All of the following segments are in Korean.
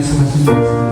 말씀하신 말씀에서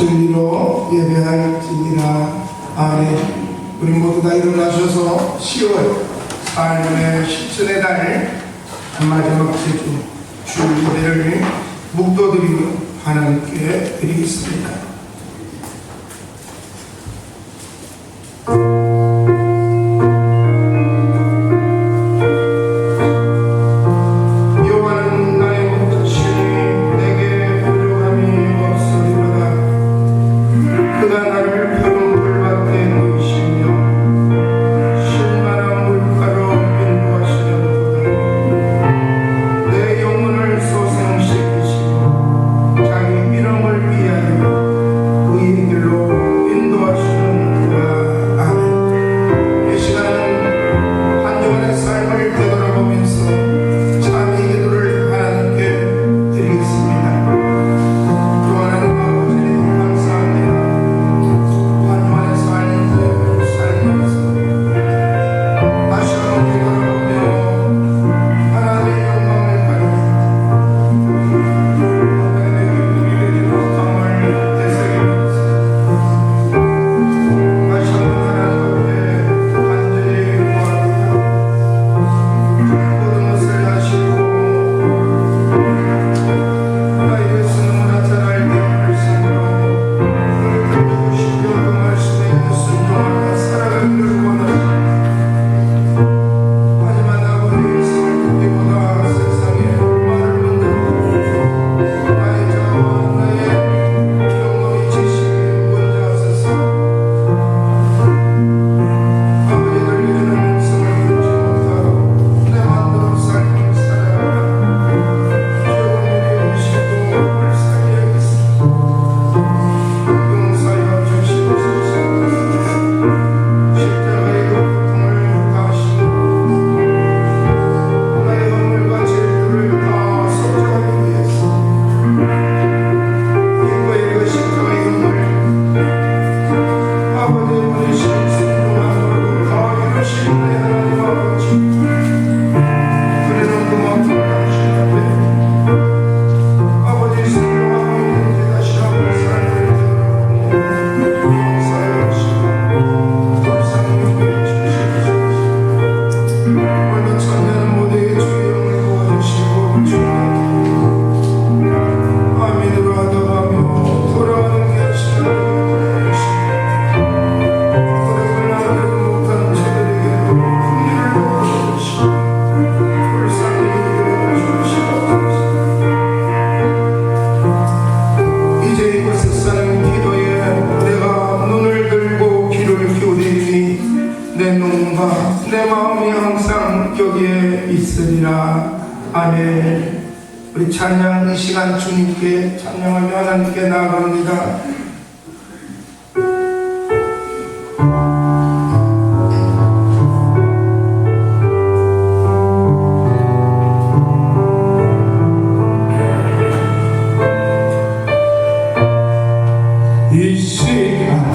진리로 예배할지니라. 아멘. 우리 모두 다 일어나셔서 10월 삶의 실천의 달 마지막 주 예배를 묵도드리고 하나님께 드리겠습니다. 내 마음이 항상 여기에 있으리라. 아멘. 우리 찬양 이 시간 주님께 찬양하며 하나님께 나아갑니다. 이 시간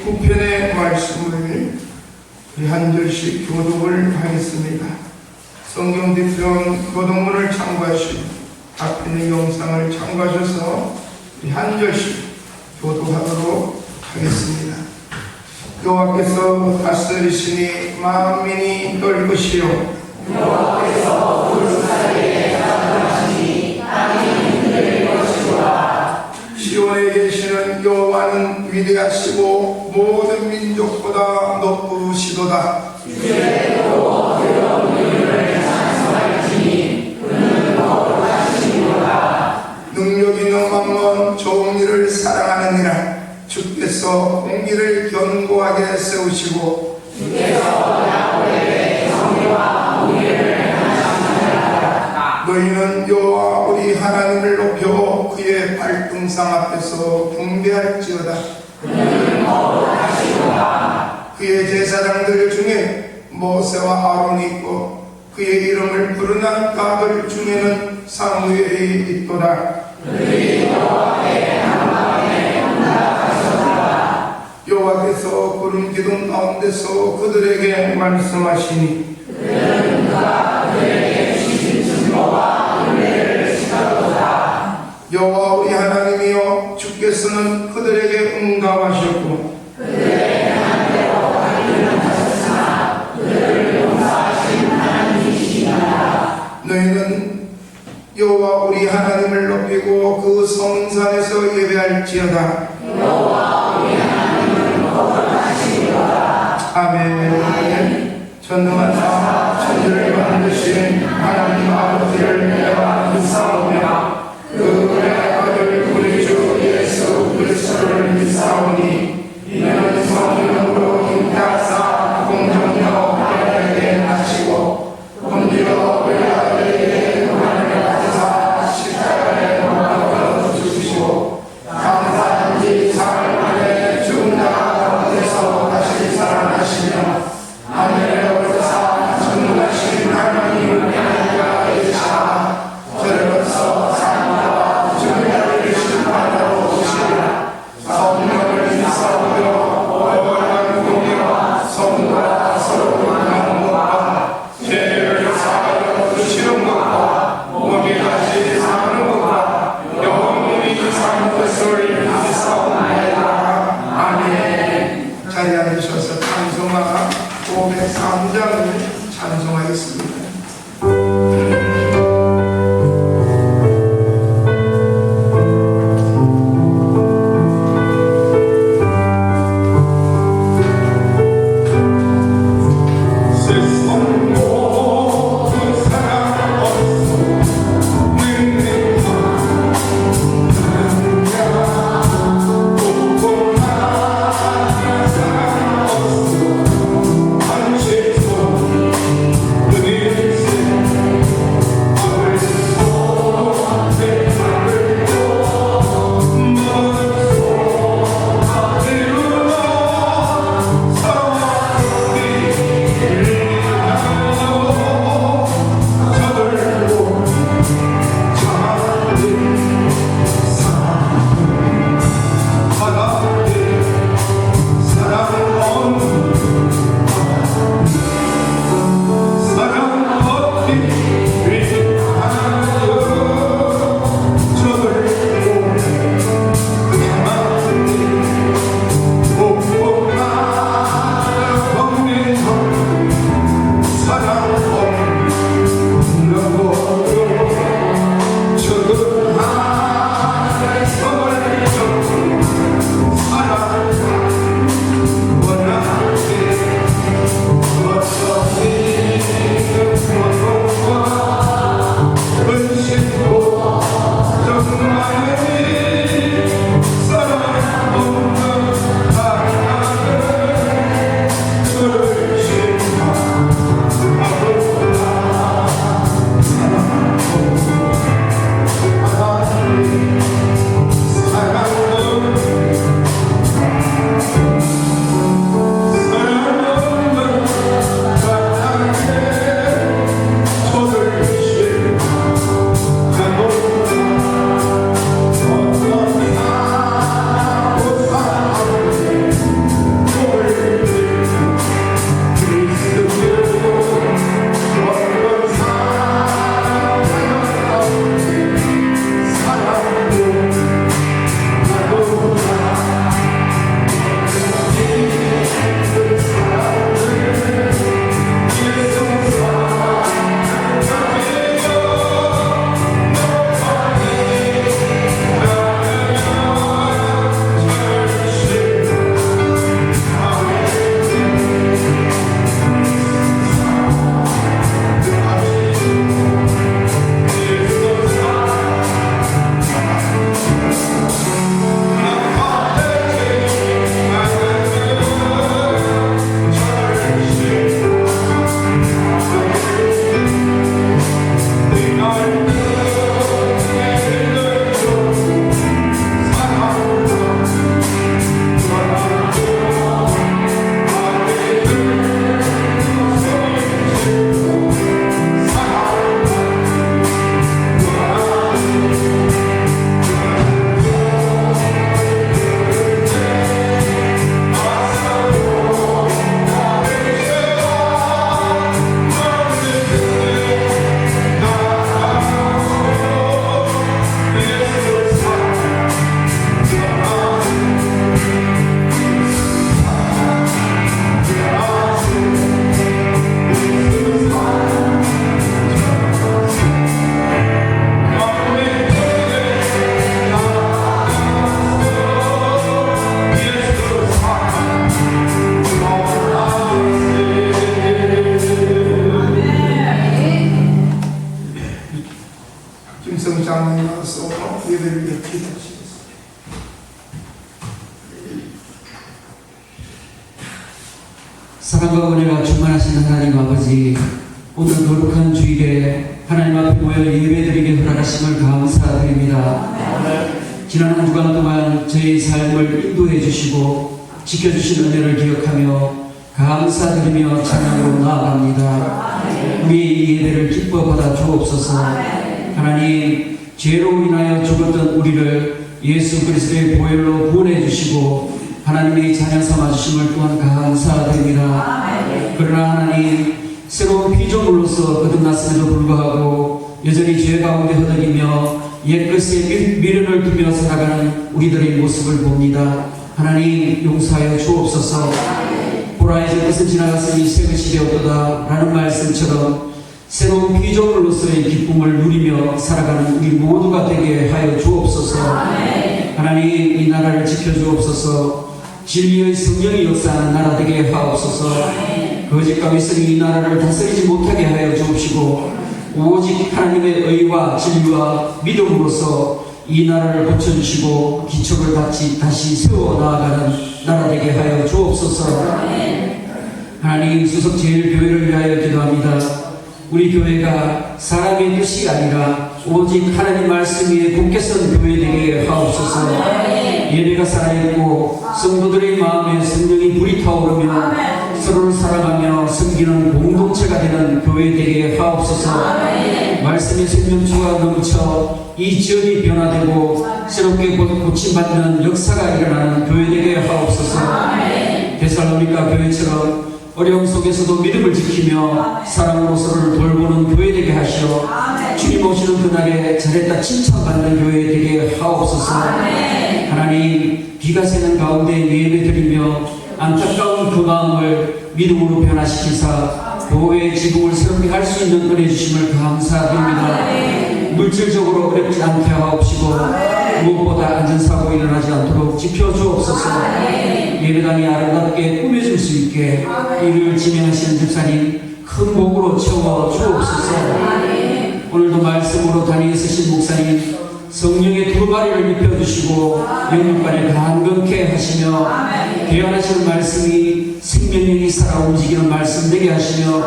29편의 말씀을 우리 한 절씩 교독을 하겠습니다. 성경 뒤편 교독문을 참고하시고 앞에 있는 영상을 참고하셔서 우리 한 절씩 교독하도록 하겠습니다. 여호와께서 다스리시니 만민이 떨 것이요 여호와께서 우르사리에 다스리시니 땅이 흔들릴 것이로다. 시온에 계시는 여호와는 위대하시고 모든 민족보다 높으시도다. 주의 도 그런 이름을 찬송할지니 그는 거룩하시니로다. 능력 있는 왕은 좋은 일을 사랑하느니라. 주께서 공기를 견고하게 세우시고 주께서 야곱에게 정의와 공의를 하시느니라. 너희는 여호와 우리 하나님을 높여 그의 발등상 앞에서 경배할지어다. 그는 거룩하시도다. 그의 제사장들 중에 모세와 아론이 있고 그의 이름을 부르는 가들 중에는 사무엘이 있도다. 그들이 여호와께 한밤에 응답하셨도다. 여호와께서 구름 기둥 가운데서 그들에게 말씀하시니 그는 그가 그들에게 주신 증거와 은혜를 지켰도다. 여호와 우리 하나님이여 주께서는 그들에게 응답하셨고 그들의 한대로 하기는 하셨으나 그들을 용서하신 하나님이시니라. 너희는 여호와 우리 하나님을 높이고 그 성산에서 예배할지어다. 여호와 우리 하나님은 거룩하시니로다. 아멘. 전능하사 천지를 만드신 하나님 아버지를 내가 믿사오며 그 은혜의 아들 우리 주 예수 그리스도를 믿사오니 이는 성령으로 잉태하사 공정녀 마리아에게 나시고 본디오 빌라도에게 고난을 받으사 십자가에 못 박혀 죽으시고 감사한지 사흘 만에 죽은 자 가운데서 다시 살아나시며 하늘에 오르사 전능하신 하나님 하나님과 계시사 저리로서 사람과 죽은 자를 심판하러 오시리라. 성령을 믿사오며 오월한 공의와 성도와 서로 돕는 것과 죄를 사하여 주시는 것과 몸이 다시 사는 것과 영원히 사는 것을 믿사옵나이다. 아멘. 자리에 앉으셔서 찬송가 503장을 찬송하겠습니다. 세상 모든 사람 없는 내 사랑과 은혜가 충만하신 하나님 아버지, 오늘 거룩한 주일에 하나님 앞에 모여 예배드리게 허락하심을 감사드립니다. 지난 한 주간 동안 저희 삶을 인도해 주시고 지켜주신 은혜를 기억하며 감사드리며 찬양으로 나아갑니다. 우리 예배를 기뻐 받아 주옵소서. 하나님, 죄로 인하여 죽었던 우리를 예수 그리스도의 보혈로 구원해 주시고 하나님의 자녀 삼아 주심을 또한 감사드립니다. 그러나 하나님, 새로운 피조물로서 거듭났음에도 불구하고 여전히 죄 가운데 허덕이며 옛것에 미련을 두며 살아가는 우리들의 모습을 봅니다. 하나님, 용서하여 주옵소서. 보라, 이제 것은 지나갔으니 새 것이 되었도다 라는 말씀처럼 새로운 피조물로서의 기쁨을 누리며 살아가는 우리 모두가 되게 하여 주옵소서. 하나님, 이 나라를 지켜주옵소서. 진리의 성령이 역사하는 나라 되게 하옵소서. 거짓과 위선이 이 나라를 다스리지 못하게 하여 주옵시고 오직 하나님의 의와 진리와 믿음으로서 이 나라를 고쳐주시고 기초를 다시 세워 나아가는 나라 되게 하여 주옵소서. 하나님, 수석제일교회를 위하여 기도합니다. 우리 교회가 사람의 뜻이 아니라 오직 하나님 말씀 위에 굳게 선 교회 되게 하옵소서. 예배가 살아있고 성도들의 마음에 성령이 불이 타오르며 서로를 사랑하며 섬기는 공동체가 되는 교회 되게 하옵소서. 말씀의 생명수가 넘쳐 이 지역이 변화되고 새롭게 고침받는 역사가 일어나는 교회 되게 하옵소서. 데살로니가 교회처럼 어려움 속에서도 믿음을 지키며 사랑으로 서로를 돌보는 교회 되게 하시어 주님 오시는 그날에 잘했다 칭찬받는 교회 되게 하옵소서. 하나님, 비가 새는 가운데 예배드리며 안타까운 그 마음을 믿음으로 변화시키사 교회의 지붕을 새롭게 할 수 있는 은혜 주심을 감사드립니다. 물질적으로 어렵지 않게 하옵시고 무엇보다 안전사고 일어나지 않도록 지켜주옵소서. 예배당이 아름답게 꾸며줄 수 있게 이를 지명하시는 집사님 큰 복으로 채워주옵소서. 오늘도 말씀으로 다니에 서신 목사님 성령의 두루마리를 입혀주시고 영육간에 강건케 하시며 대언하시는 말씀이 생명력이 살아 움직이는 말씀 되게 하시며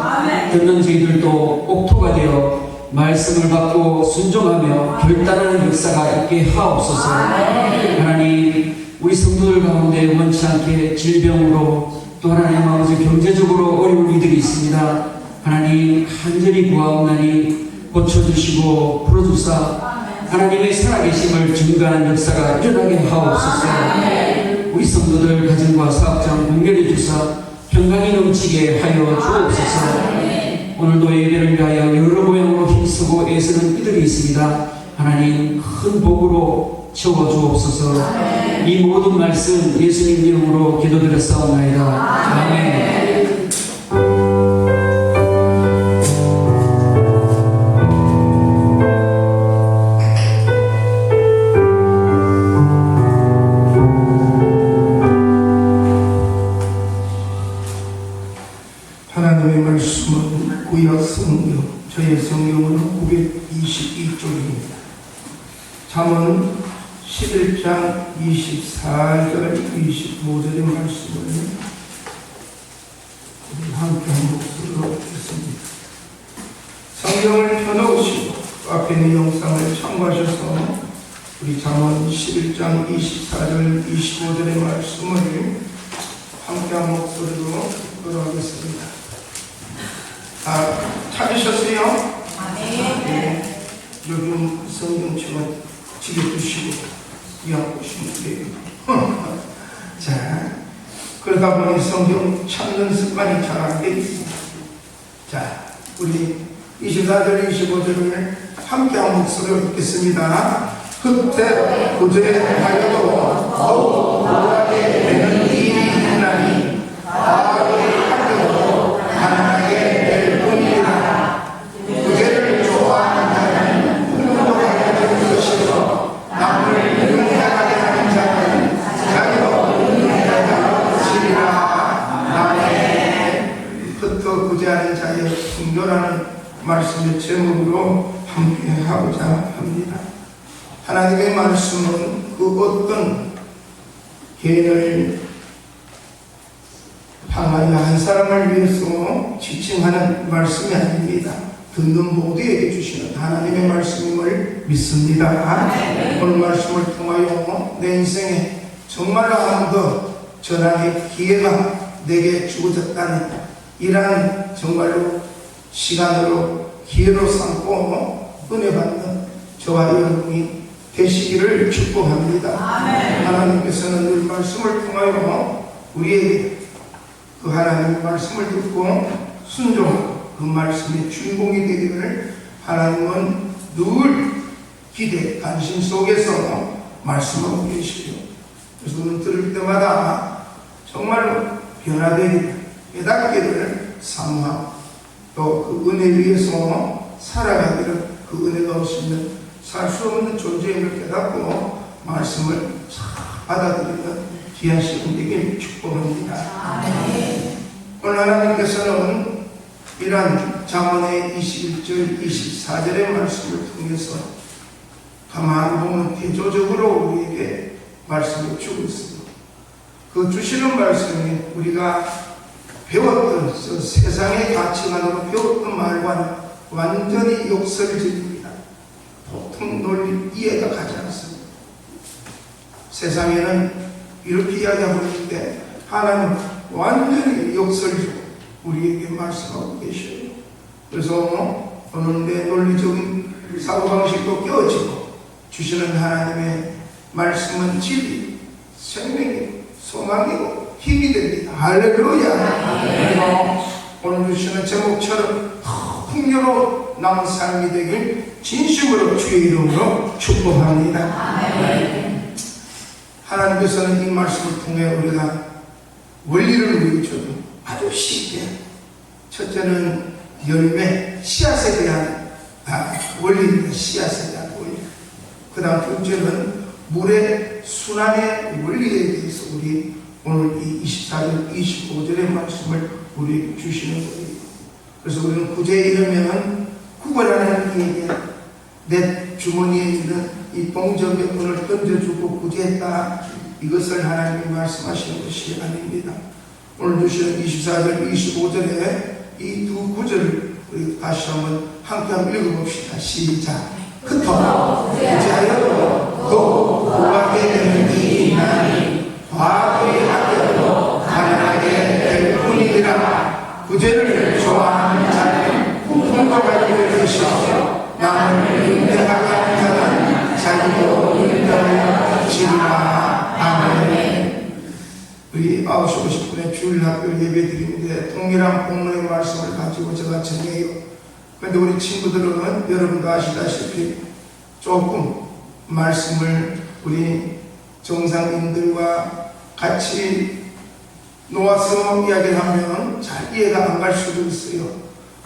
듣는 저희들도 옥토가 되어 말씀을 받고 순종하며 결단하는 역사가 있게 하옵소서. 하나님, 우리 성도들 가운데 원치 않게 질병으로 또 하나님 아버지 경제적으로 어려운 이들이 있습니다. 하나님, 간절히 구하옵나니 고쳐주시고 풀어주사 하나님의 살아계심을 증거하는 역사가 일어나게 하옵소서. 우리 성도들 가정과 사업장 공개해 주사 평강이 넘치게 하여 주옵소서. 오늘도 예배를 위하여 여러 모양으로 힘쓰고 애쓰는 이들이 있습니다. 하나님, 큰 복으로 채워주옵소서. 이 모든 말씀 예수님 이름으로 기도드렸사옵나이다. 아멘. 하나님의 말씀은 구약 성경, 저의 성경으로 922쪽입니다. 잠언 11장 24절 25절의 말씀을 우리 함께 한 목소리로 읽겠습니다. 성경을 펴놓으시고 앞에 있는 영상을 참고하셔서 우리 잠언 11장 24절 25절의 말씀을 함께 한 목소리로 읽도록 하겠습니다. 찾으셨어요? 네. 요즘 성경책은 집에 두시고 이왕 보시면 돼요. 자, 그러다 보니 성경 찾는 습관이 잘 안 되어 있습니다. 자, 우리 24절 25절을 함께 한 목소리로 읽겠습니다. 흑태 구제하여도 더욱 노랗게 되는 일이 있나니 바로의 학교도 가난하게 될 뿐이라. 구제를 좋아하는 자는 훌륭하게 되는 것이요 남을 능력하게 하는 자는 자기도 능력하게 것이리라. 남의 흩어 구제하는 자의 순교라는 말씀의 제목으로 함께하고자 합니다. 하나님의 말씀은 그 어떤 개인을 향하여 한 사람을 위해서 지칭하는 말씀이 아닙니다. 듣는 모두에게 주시는 하나님의 말씀임을 믿습니다. 오늘 말씀을 통하여 내 인생에 정말로 한 번 더 전하의 기회가 내게 주어졌다니 이러한 정말로 시간으로 기회로 삼고 은혜 받는 저와 여러분이 되시기를 축복합니다. 하나님께서는 늘 말씀을 통하여 우리에게 그 하나님의 말씀을 듣고 순종하고 그 말씀의 주인공이 되기를 하나님은 늘 기대, 관심 속에서 말씀하고 계시고요. 그래서 오늘 들을 때마다 정말로 변화되기를, 깨닫기를 사모하고 또 그 은혜 위에서 살아가기를 그 은혜가 없이는 살 수 없는 존재임을 깨닫고 말씀을 받아들이는 귀한 시간 되길 축복합니다. 오늘 하나님께서는 이러한 잠언의 21절, 24절의 말씀을 통해서 가만히 보면 대조적으로 우리에게 말씀을 주고 있습니다. 그 주시는 말씀이 우리가 배웠던 세상의 가치관으로 배웠던 말과는 완전히 역설적입니다. 보통 논리 이해가 가지 않습니다. 세상에는 이렇게 이야기하고 있는데 하나님은 완전히 역설적으로 우리에게 말씀하고 계셔요. 그래서 오늘 내 논리적인 사고방식도 깨어지고 주시는 하나님의 말씀은 진리, 생명이고 소망이고 힘이 됩니다. 할렐루야. 그래서 오늘 주시는 제목처럼 풍요로 남은 삶이 되길 진심으로 주의 이름으로 축복합니다. 하나님께서는 이 말씀을 통해 우리가 원리를 우리에게 아주 쉽게, 첫째는 열매, 씨앗에 대한 원리입니다. 씨앗에 대한 원리. 그 다음 둘째는 물의 순환의 원리에 대해서 우리 오늘 이 24절, 25절의 말씀을 우리에게 주시는 거예요. 그래서 우리는 구제에 이르면 구걸하는 이에게 내 주머니에 있는 이 동전 몇 번을 던져주고 구제했다. 이것을 하나님이 말씀하시는 것이 아닙니다. 오늘 주시는 24절, 25절에 이 두 구절을 우리 다시 한번 함께 읽어봅시다. 시작. 그토록 구제하여도 또 구하게 되는 일이 있나니 과거의 학교도 가난하게 될 뿐이니라. 구제를 좋아하는 자는 풍성하게 되시고 남을 인정하게 하는 자는 자기도 인정하여 지리라. 아멘. 우리 9시 50분에 주일학교 예배드리는데 동일한 본문의 말씀을 가지고 제가 전해요. 그런데 우리 친구들은 여러분도 아시다시피 조금 말씀을 우리 정상인들과 같이 놓아서 이야기를 하면 잘 이해가 안 갈 수도 있어요.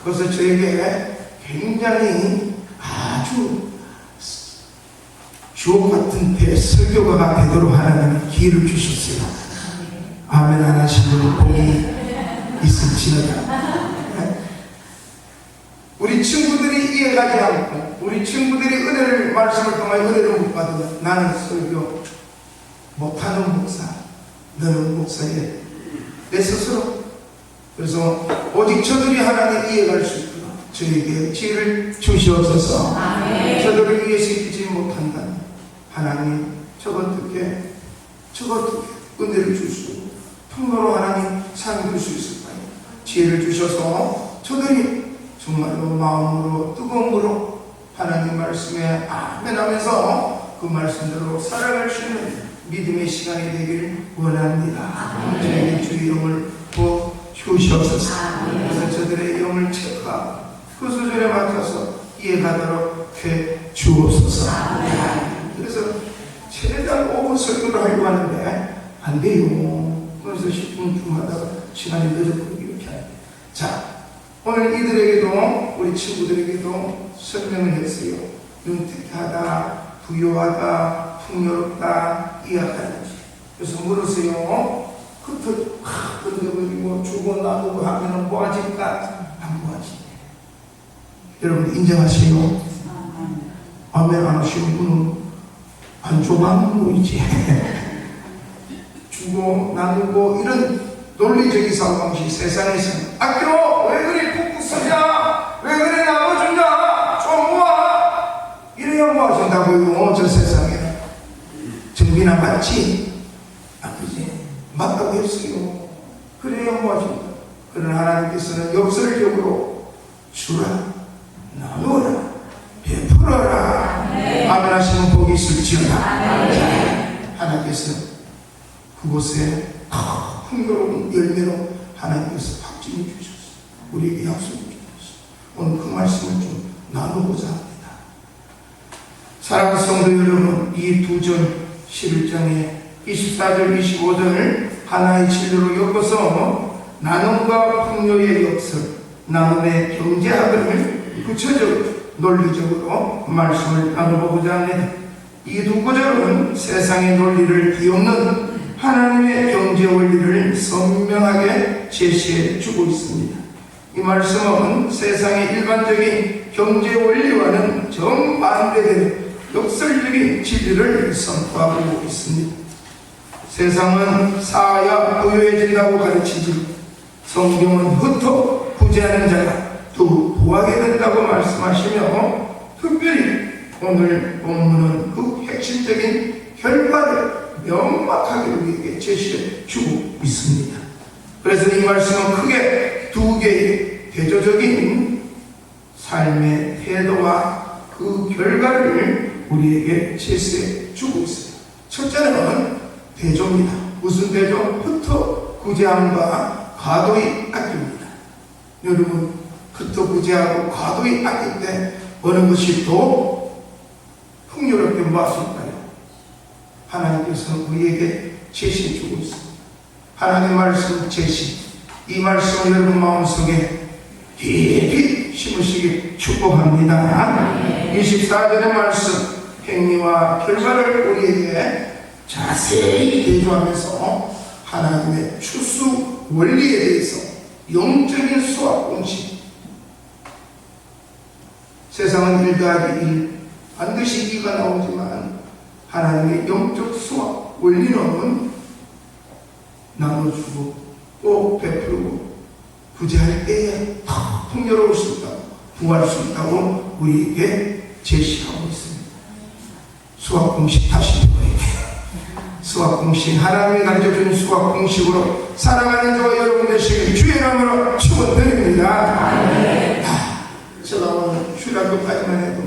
그래서 저에게 굉장히 아주 주옥 같은 대설교가가 되도록 하나님이 기회를 주셨어요. 아멘 안 하시는 분이 있을지어다. 우리 친구들이 이해가지 않고 우리 친구들이 은혜를 말씀을 통하여 은혜를 못 받으면 나는 설교 못하는 목사, 너는 목사에 내 스스로. 그래서 오직 저들이 하나님 이해할 수 있도록 저에게 지혜를 주시옵소서. 저들을 이해시키지 못한다면 하나님 저거 어떻게 은혜를 주시고 통로로 하나님 삶을 줄 수 있을까요? 지혜를 주셔서 저들이 정말로 마음으로 뜨거움으로 하나님 말씀에 아멘 하면서 그 말씀대로 살아갈 수 있는 믿음의 시간이 되기를 원합니다. 저에게 주의 영을 부어 주시옵소서. 그래서 저들의 영을 체크하고 그 수준에 맞춰서 이해가도록 해 주옵소서. 그래서 최대한 5분 설교를 하려고 하는데 안 돼요. 그래서 10분 하다가 시간이 늦어버리고 이렇게 하는데, 자, 오늘 이들에게도 우리 친구들에게도 설명을 했어요. 윤택하다, 부유하다, 풍요롭다, 이약하다. 그래서 물으세요. 던져버리고 주고 나누고 하면 모아질까? 안 모아지네. 여러분 인정하세요. 아멘 안 하시는 분은 안 줘봤는 거이지. 주고 나누고 이런 논리적인 사고방식 세상에서는 아껴 왜 그리 푹푹 쓰냐 왜 그리 나눠준다 좀 모아 이래야 모아준다고요. 저 세상에 정비나 맞지? 아니지 맞다고 했어요. 그래야 모아준다. 그러나 하나님께서는 역설적으로 주라 나누어라 베풀어라 아멘 하시면 복이 있을지어다. 하나님께서 그곳에 풍요로운 열매로 하나님께서 확증해 주셨어요. 우리에게 약속해 주셨어요. 오늘 그 말씀을 좀 나누고자 합니다. 사랑하는 성도 여러분, 이 두 절 11장에 24절 25절을 하나의 진리로 엮어서 나눔과 풍요의 역설, 나눔의 경제학을 구체적으로 논리적으로 말씀을 나눠보고자 합니다. 이 두 구절은 세상의 논리를 뒤엎는 하나님의 경제 원리를 선명하게 제시해 주고 있습니다. 이 말씀은 세상의 일반적인 경제 원리와는 정반대되는 역설적인 진리를 선포하고 있습니다. 세상은 쌓아야 부유해진다고 가르치지 성경은 흩어 부재하는 자가 또 부하게 된다고 말씀하시며 특별히 오늘 본문은 그 핵심적인 결과를 명확하게 우리에게 제시해 주고 있습니다. 그래서 이 말씀은 크게 두 개의 대조적인 삶의 태도와 그 결과를 우리에게 제시해 주고 있습니다. 첫째는 대조입니다. 무슨 대조? 흩어 구제함과 과도히 아낍니다. 여러분, 흩어 구제하고 과도히 아낄 때 어느 것이 더 풍요롭게 모았을까요? 하나님께서 우리에게 제시해 주고 있습니다. 하나님의 말씀 제시, 이 말씀을 여러분 마음속에 깊이 심으시길 축복합니다. 24절의 말씀, 행위와 결과를 우리에게 자세히 대조하면서 하나님의 추수 원리에 대해서 영적인 수학 공식, 세상은 1 더하기 1 반드시 2가 나오지만 하나님의 영적 수학 원리는 나눠주고 또 베풀고 구제할 때에 더 풍요로울 수 있다고 부할 수 있다고 우리에게 제시하고 있습니다. 수학 공식 다시 보여요. 수학 공식, 하나님이 가르쳐주는 수학 공식으로 살아가는 저와 여러분 되시길 주의 이름으로 축원드립니다. 제가 오늘 휴학교까지만 해도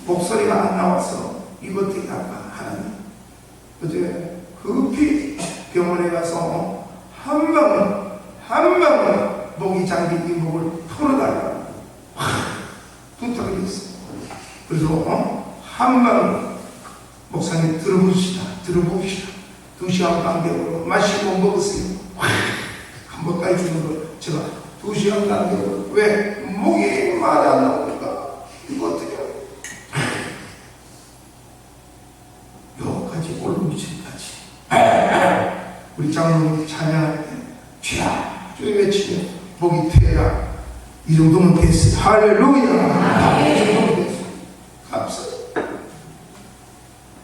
목소리가 안 나와서 이것도 아까 하나님 어제 급히 병원에 가서 한 방울 목이 잠긴 이 목을 풀어달라고 부탁을 했어요. 그래서 한 방울 목사님 들어봅시다. 2시간 간격으로 마시고 먹으세요. 한 번까지 주는 걸 제가 2시간 간격으로 왜 목이 말이 안 나오니까 이거 어떻게 해요? 여기까지 올무지까지 우리 장로님 찬양할 때 주야 주여 외치면 목이 트여야 이 정도면 됐어요. 할렐루야. 이 정도면 됐어요. 감사합니다.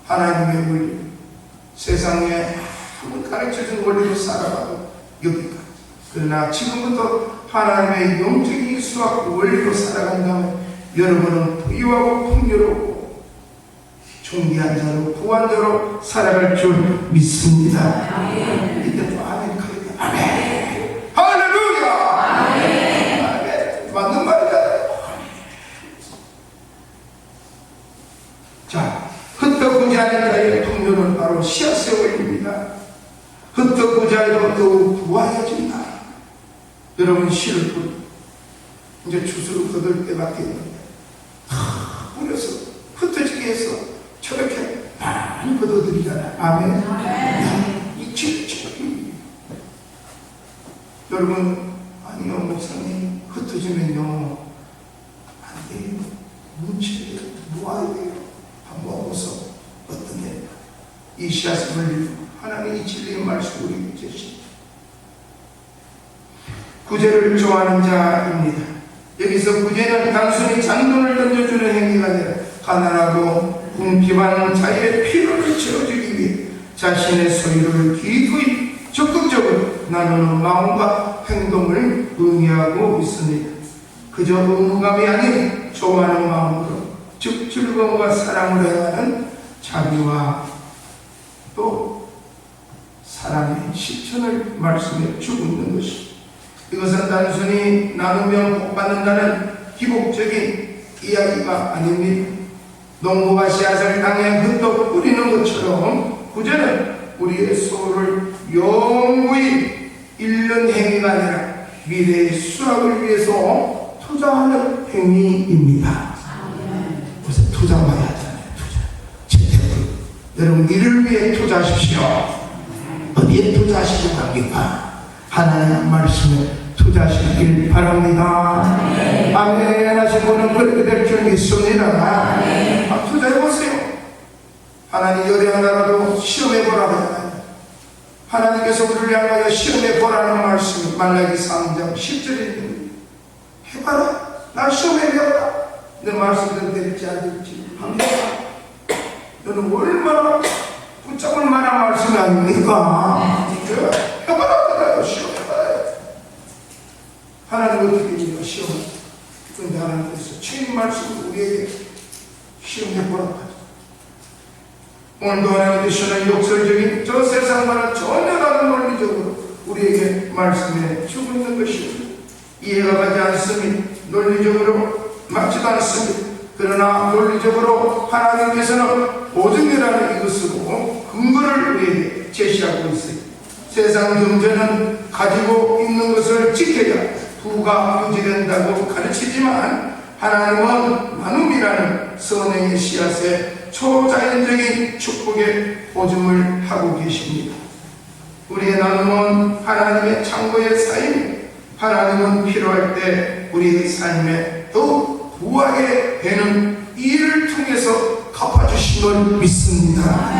하나님의 원리, 세상에 아무리 가르쳐준 원리로 살아가도 여기까지. 그러나 지금부터 하나님의 영적인 수학 원리로 살아간다면 여러분은 부유하고 풍요롭고 존귀한 자로 부한 자로 살아갈 줄 믿습니다. 이때 또 아멘 크게 아멘. 할렐루야. 아멘. 맞는 말이잖아요. 자, 흩어구제하는 자의 풍요는 바로 씨앗의 원리입니다. 흩어구제하여도 더욱 부하여진다. 여러분 씨를 이제 추수를 거둘 때밖에 없는데 뿌려서 흩어지게 해서 저렇게 많이 거둬들이잖아요. 아멘. 이 칠칠. 여러분 아니요 목사님 흩어지면요 안 돼요. 뭉쳐야 돼요. 모아야 돼요. 한번 모아서 어떤 게 이 씨앗을 물리고 하나님이 진리의 말씀 우리에게 제시합니다. 구제를 좋아하는 자입니다. 여기서 구제는 단순히 잔돈을 던져주는 행위가 아니라 가난하고 궁핍한 자의 필요를 채워주기 위해 자신의 소유를 기꺼이 적극적으로 나누는 마음과 행동을 의미하고 있습니다. 그저 의무감이 아닌 좋아하는 마음으로 즉 즐거움과 사랑을 행하는 자비와 또 사랑의 실천을 말씀해 주고 있는 것입니다. 이것은 단순히 나누면 복받는다는 기복적인 이야기가 아닙니다. 농부가 씨앗을 땅에 흠뻑 뿌리는 것처럼 구제는 우리의 소를 영구히 잃는 행위가 아니라 미래의 수확을 위해서 투자하는 행위입니다. 그래서 투자 많이 하잖아요. 투자. 재테크. 여러분 이를 위해 투자하십시오. 어디에 투자하시려고 합니까? 하나님 말씀에 투자하시길 바랍니다. 아멘 하신 분은 그렇게 될 줄 믿습니다. 투자해보세요. 하나님 열애하나라도 시험해보라고 하잖아요. 하나님께서 우리를 향하여 시험해보라는 말씀이 말라기 3장 10절에 있는 해봐라. 날 시험해보라. 내 말씀대로 될지 안 될지 합니다. 너는 얼마나 붙잡을 만한 말씀이 아닙니까? 해봐라. 시험해봐라. 하나님 어떻게 해요? 시험. 그런데 하나님께서 주님 말씀을 우리에게 시험해보라고 하죠. 오늘도 하나님께서는 역설적인 저 세상과는 전혀 다른 논리적으로 우리에게 말씀해 주고 있는 것입니다. 이해가 가지 않습니다. 논리적으로 맞지도 않습니다. 그러나 논리적으로 하나님께서는 보증이라는 이것으로 근거를 우리에게 제시하고 있습니다. 세상 경제는 가지고 있는 것을 지켜야 부가 유지된다고 가르치지만 하나님은 나눔이라는 선행의 씨앗에 초자연적인 축복의 보증을 하고 계십니다. 우리의 나눔은 하나님의 창고의 삶이 하나님은 필요할 때 우리의 삶에 더욱 부하게 되는 일을 통해서 갚아주심을 믿습니다.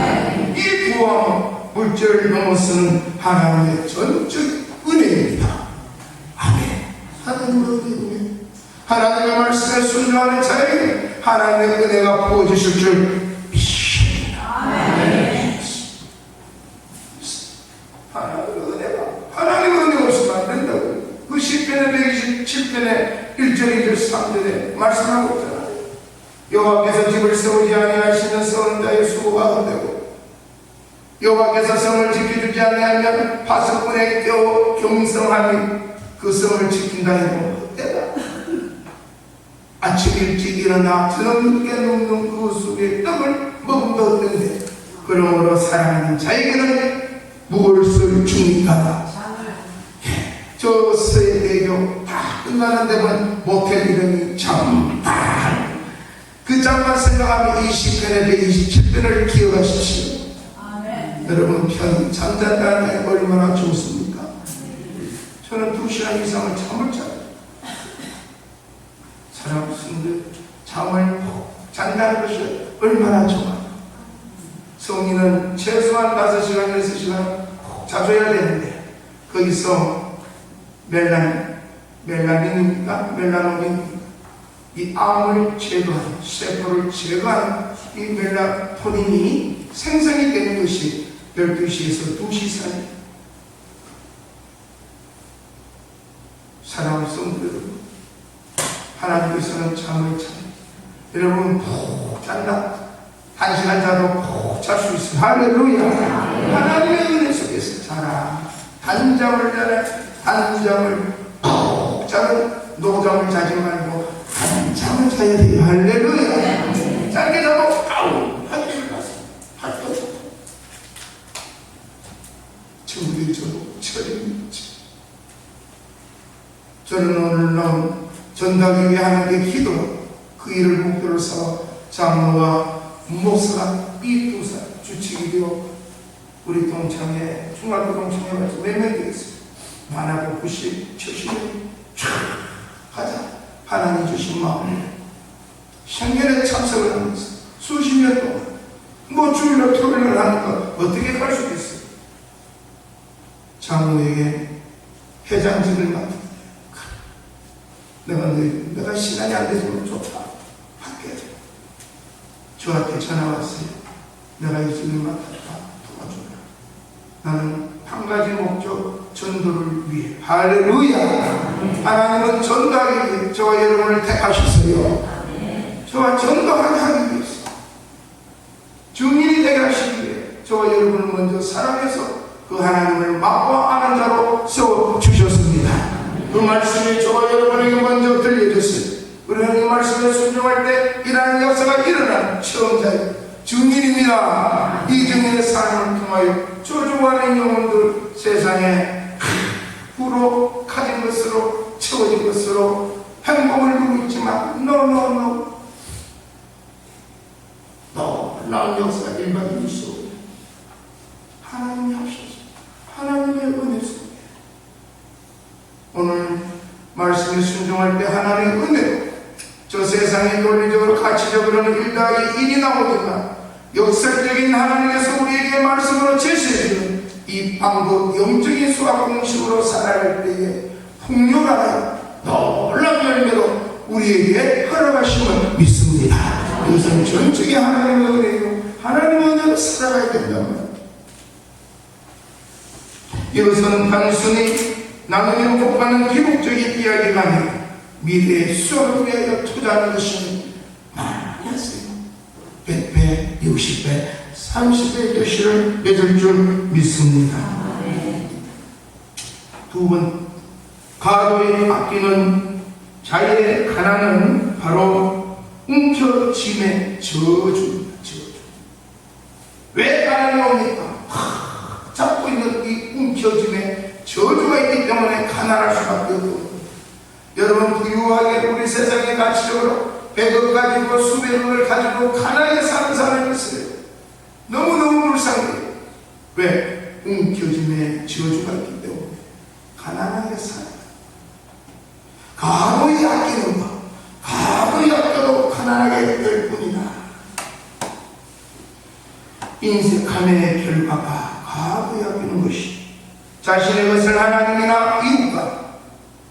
이 부함은 물질을 넘어서는 하나님의 전적 은혜입니다. 아멘. 하나님의 은혜. 하나님의 말씀에 순종하는 자에게 하나님의 은혜가 부어주실 줄 믿습니다. 하나님의 은혜가 없으면 안 된다고. 그 10편의 127편의 1절 2절 3절에 말씀하고 있잖아요. 여호와께서 집을 세우지 아니하시는 세우는 자의 수고가 헛되고 여호와께서 성을 지켜주지 아니하면 파수꾼의 경성함이 그 성을 지킨다 해도 헛되다. 아침 일찍 일어나 저녁 늦게 눕는 그 속에 떡을 먹음도 없는데 그러므로 사랑하는 자에게는 무엇을 줍니까? 저 세대교 다 끝나는 데만 모텔 이름이 잠깐. 그 잠만 생각하면 20편에 127편을 기억하십시오. 여러분 편히 잠잔다는 게 얼마나 좋습니까? 저는 2시간 이상을 잠을 자요. 사람들 잠을 푹 잔다는 것이 얼마나 좋아요. 성인은 최소한 5시간, 6시간 푹 자줘야 되는데 거기서 멜라닌입니까? 이 암을 제거하는, 세포를 제거하는 이 멜라토닌이 생성이 되는 것이 12시에서 2시 사이. 사랑하는 성도 여러분, 하나님께서는 잠을 자요. 여러분 푹 잔다. 1시간 자도 푹 잘 수 있어요. 할렐루야. 하나님의 은혜 속에서 자라. 단잠을 자라. 단잠을 푹 자는 노잠을 자지 말고 단잠을 자야 돼요. 할렐루야. 짧게 자도 아우 할렐루야. 할렐루야. 친구들이 저도 철입니다. 저는 오늘 나온 전달을 위해 하나님께 기도 그 일을 목표로 삼아 장로와 목사가 이 두 사람 주칙이 되어 우리 동창회 중학교 동창회 가서 몇 명 되겠어요? 많아도 90, 70명 쫙 가자. 하나님 주신 마음에 생전에 참석을 하면서 수십 년 동안 뭐 주일날 토요일날 하니까 어떻게 갈 수 있겠어요? 장로에게 회장직을 맡은 내가 시간이 안 되지만 좋다. 할게. 저한테 전화 왔어요. 내가 이 집을 맡았다. 도와줘라. 나는 한 가지 목적, 전도를 위해. 할렐루야. 하나님은 전도하기 위해 저와 여러분을 택하셨어요. 저와 전도하게 하기 위해서, 증인이 되게 하시기 위해 저와 여러분을 먼저 사랑해서 그 하나님을 맛보 아는 자로 세워주셨습니다. 그 말씀이 저와 여러분에게 먼저 들려줬어요. 우리는 이 말씀에 순종할 때 이러한 역사가 일어나는 처음자예요. 증인입니다. 이 증인의 삶을 통하여 저주하는 영혼들, 세상에 후로 가진 것으로 채워진 것으로 행복을 누리고 있지만 놀라운 역사가 일반인 있어. 하나님이 하셨어. 하나님의 은혜 속에 오늘 말씀에 순종할 때 하나님의 은혜로 저 세상에 논리적으로 가치적으로는 1+1이 나오지만 역설적인 하나님께서 우리에게 말씀으로 제시해주는 이 방법, 영적인 수학 공식으로 살아갈 때에 풍요하여 놀라운 열매로 우리에게 허락하심을 믿습니다. 이것은 전적인 하나님의 은혜요, 하나님의 은혜로 살아가야 된다면 이것은 단순히 나누기로 복받는 기록적인 이야기가 아니라 미래의 수업을 위하여 투자하는 것이 많이 하세요. 100배, 60배, 30배의 결실을 맺을 줄 믿습니다. 두 번, 가도에 아끼는 자의 가난은 바로 움켜짐의 저주입니다. 저주. 왜 가난이 옵니까? 잡고 있는 이 움켜짐의 저주가 있기 때문에 가난할 수밖에 없고, 여러분 부유하게 우리 세상의 가치적으로 100억 가지고 수백억을 가지고 가난하게 사는 사람이 있어요. 너무너무 불쌍해요. 왜? 움켜짐의 저주가 있기 때문에 가난하게 살아요. 가도히 아끼는 것, 가도히 아껴도 가난하게 될 뿐이다. 인색함의 결과가 가도히 아끼는 것이 자신의 것을 하나님이나 이웃과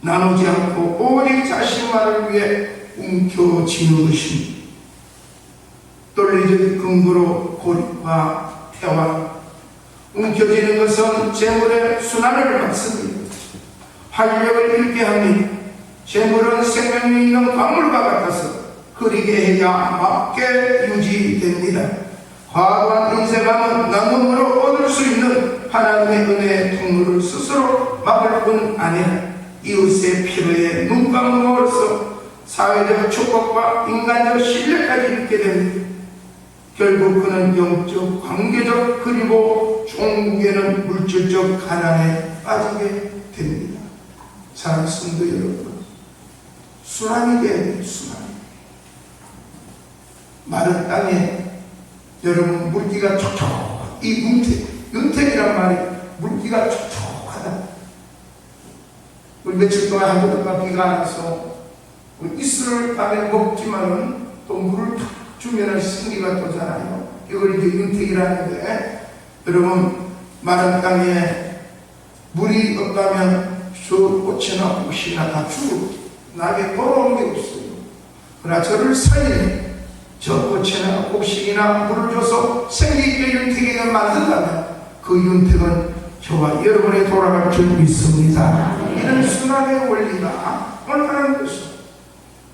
나누지 않고 오직 자신만을 위해 움켜쥐는 것입니다. 논리적 근거로 고립과 태화, 움켜쥐는 것은 재물의 순환을 막습니다. 활력을 잃게 합니다. 재물은 생명이 있는 광물과 같아서 흐리게 해야 맞게 유지됩니다. 과도한 인색함은 나눔으로 얻을 수 있는 하나님의 은혜의 통로를 스스로 막을 뿐 아니라 이웃의 필요에 눈 감음으로써 사회적 축복과 인간적 신뢰까지 잃게 됩니다. 결국 그는 영적, 관계적, 그리고 종국에는 물질적 가난에 빠지게 됩니다. 사랑하는 성도 여러분, 순환이 돼야 돼요. 순환이. 마른 땅에 여러분 물기가 촉촉, 이 윤택이란 말이 물기가 촉촉하다. 우리 며칠 동안 한번도 비가 안 와서 이슬을 밤에 먹지만은 또 물을 탁 주면은 생기가 도잖아요. 이걸 이제 윤택이라는데, 여러분 마른 땅에 물이 없다면 저 꽃이나 꽃이나 다 죽고 나게 돌아오는 게 없어요. 그러나 저를 살리는 저 꽃이나 곡식이나 물을 줘서 생기있게 윤택이가 만든다면 그 윤택은 저와 여러분에 돌아갈 줄 믿습니다. 이런 순환의 원리가 얼마나 것이죠.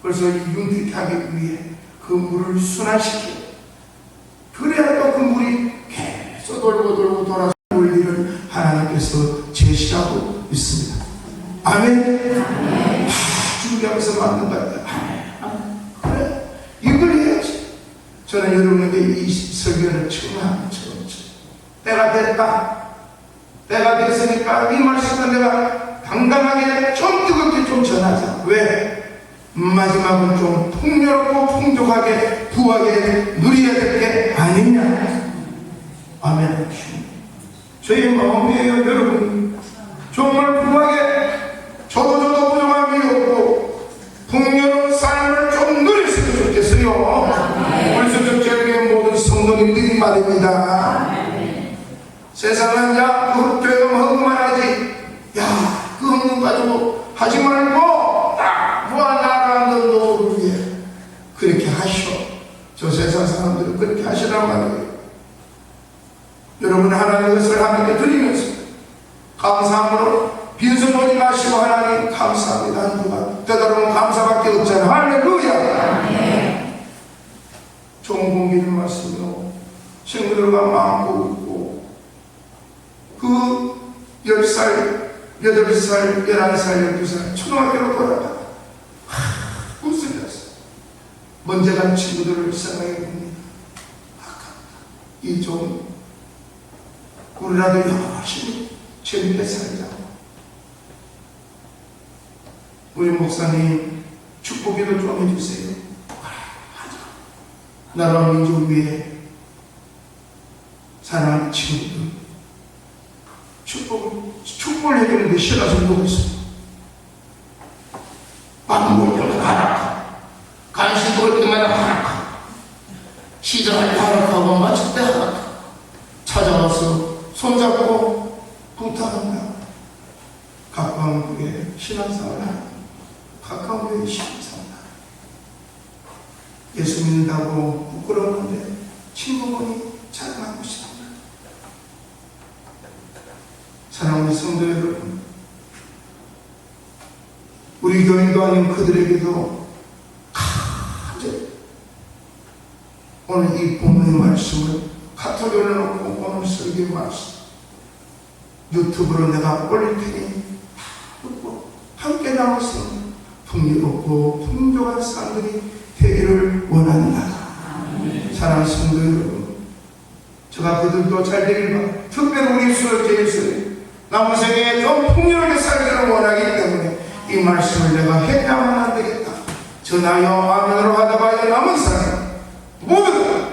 그래서 이 윤택하기 위해 그 물을 순환시켜, 그래야 또 그 물이 계속 돌고 돌아서 원리를 하나님께서 제시하고 있습니다. 아멘. 다 준비하면서 만든 거야. 그래, 이걸 해야지. 저는 여러분에게 이 설교를 처음 때가 됐다. 때가 됐으니까 이 말씀을 내가 당당하게 좀 뜨겁게 좀 전하자. 왜? 마지막은 좀 풍요롭고 풍족하게 부하게 누려야 될 게 아니냐. 아멘. 저희 마음이에요. 여러분 정말 부하게 저도 부족함이 없고 풍요로운 삶을 좀 누렸으면 좋겠어요. 우리 저쪽에 모든 성도님들이 말입니다. 세상은 야, 그 교회가 헌금만 하지, 야, 그 헌금 가지고 하지 말고 딱 모아놔라. 너를 위해 그렇게 하셔. 저 세상 사람들은 그렇게 하시란 말이에요. 여러분 하나님의 것을 하나님께 드리면서 감사함으로 빈손 오지 마시고 하나님 감사합니다. 한 주간 되도록 감사밖에 없잖아요. 할렐루야. 좋은 공기를 마시며 친구들과 마음고 있고 그 10살, 8살, 11살, 12살 초등학교로 돌아가 웃으면서 먼저 간 친구들을 생각해 봅니다. 아깝다. 이 좋은 우리라도 열심히 재밌게 살자고. 우리 목사님 축복기도 좀 해주세요. 나라 민족 위에 사랑하는 친구들 축복을 해주는데 싫어서 누고 있어요. 밥 먹을 때마다 하락하고 간식 먹을 때마다 하락하고 시장할 때 하락하고 마칠 때 하락하고 찾아와서 손잡고 부탁한다. 가까운 교회 신앙생활을 하는 가까운 교회 신앙생활을 하는 예수 믿는다고 부끄러웠는데 친구분이 자랑하고 싶습니다. 사랑하는 성도 여러분, 우리 교인도 아닌 그들에게도 간절히 오늘 이 본문의 말씀을 카톡에 올려놓고 오늘 설교의 말씀 유튜브로 내가 올릴 테니 듣고 함께 나와서 풍요롭고 풍족한 삶들이 되기를 원합니다. 사랑하는 성도 여러분, 제가 그들도 잘 되길 바랍니다. 특별히 우리 수요제일수에 남은 세계에 좀 풍요롭게 살기를 원하기 때문에 이 말씀을 내가 해야만 안 되겠다. 전하여 아멘으로 하다가 남은 사람 모두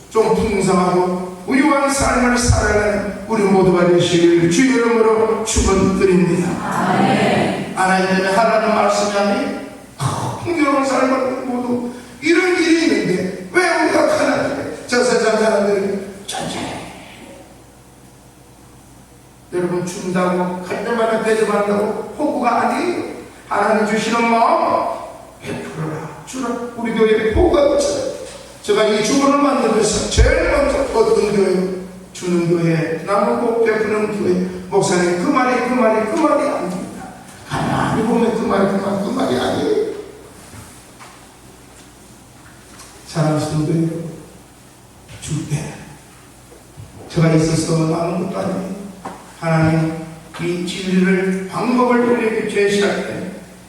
좀 풍성하고 우유한 삶을 살아가는 우리 모두가 되시길 주 이름으로 축원드립니다. 하나님의 하라는 말씀이 아니 풍요로운 삶을 모두 이런 일이 있는데 왜 우리가 가난하게 저 세상 사람들이 천천히 여러분 준다고 갈 때마다 대접한다고 호구가 아니에요. 하나님 주시는 마음 베풀어라 주라. 우리 교회에 호구가 없어요. 제가 이 주문을 만들면서 제일 먼저 어떤 교회 주는 교회 나누고 베푸는 교회 목사님 그 말이 아닙니다. 가만히 보면 그 말이 아니에요. 사랑하는 성도 여러분, 줄 때 제가 있어서 나눈 것도 아니에요. 하나님 이 진리를 방법을 우리에게 제시할 때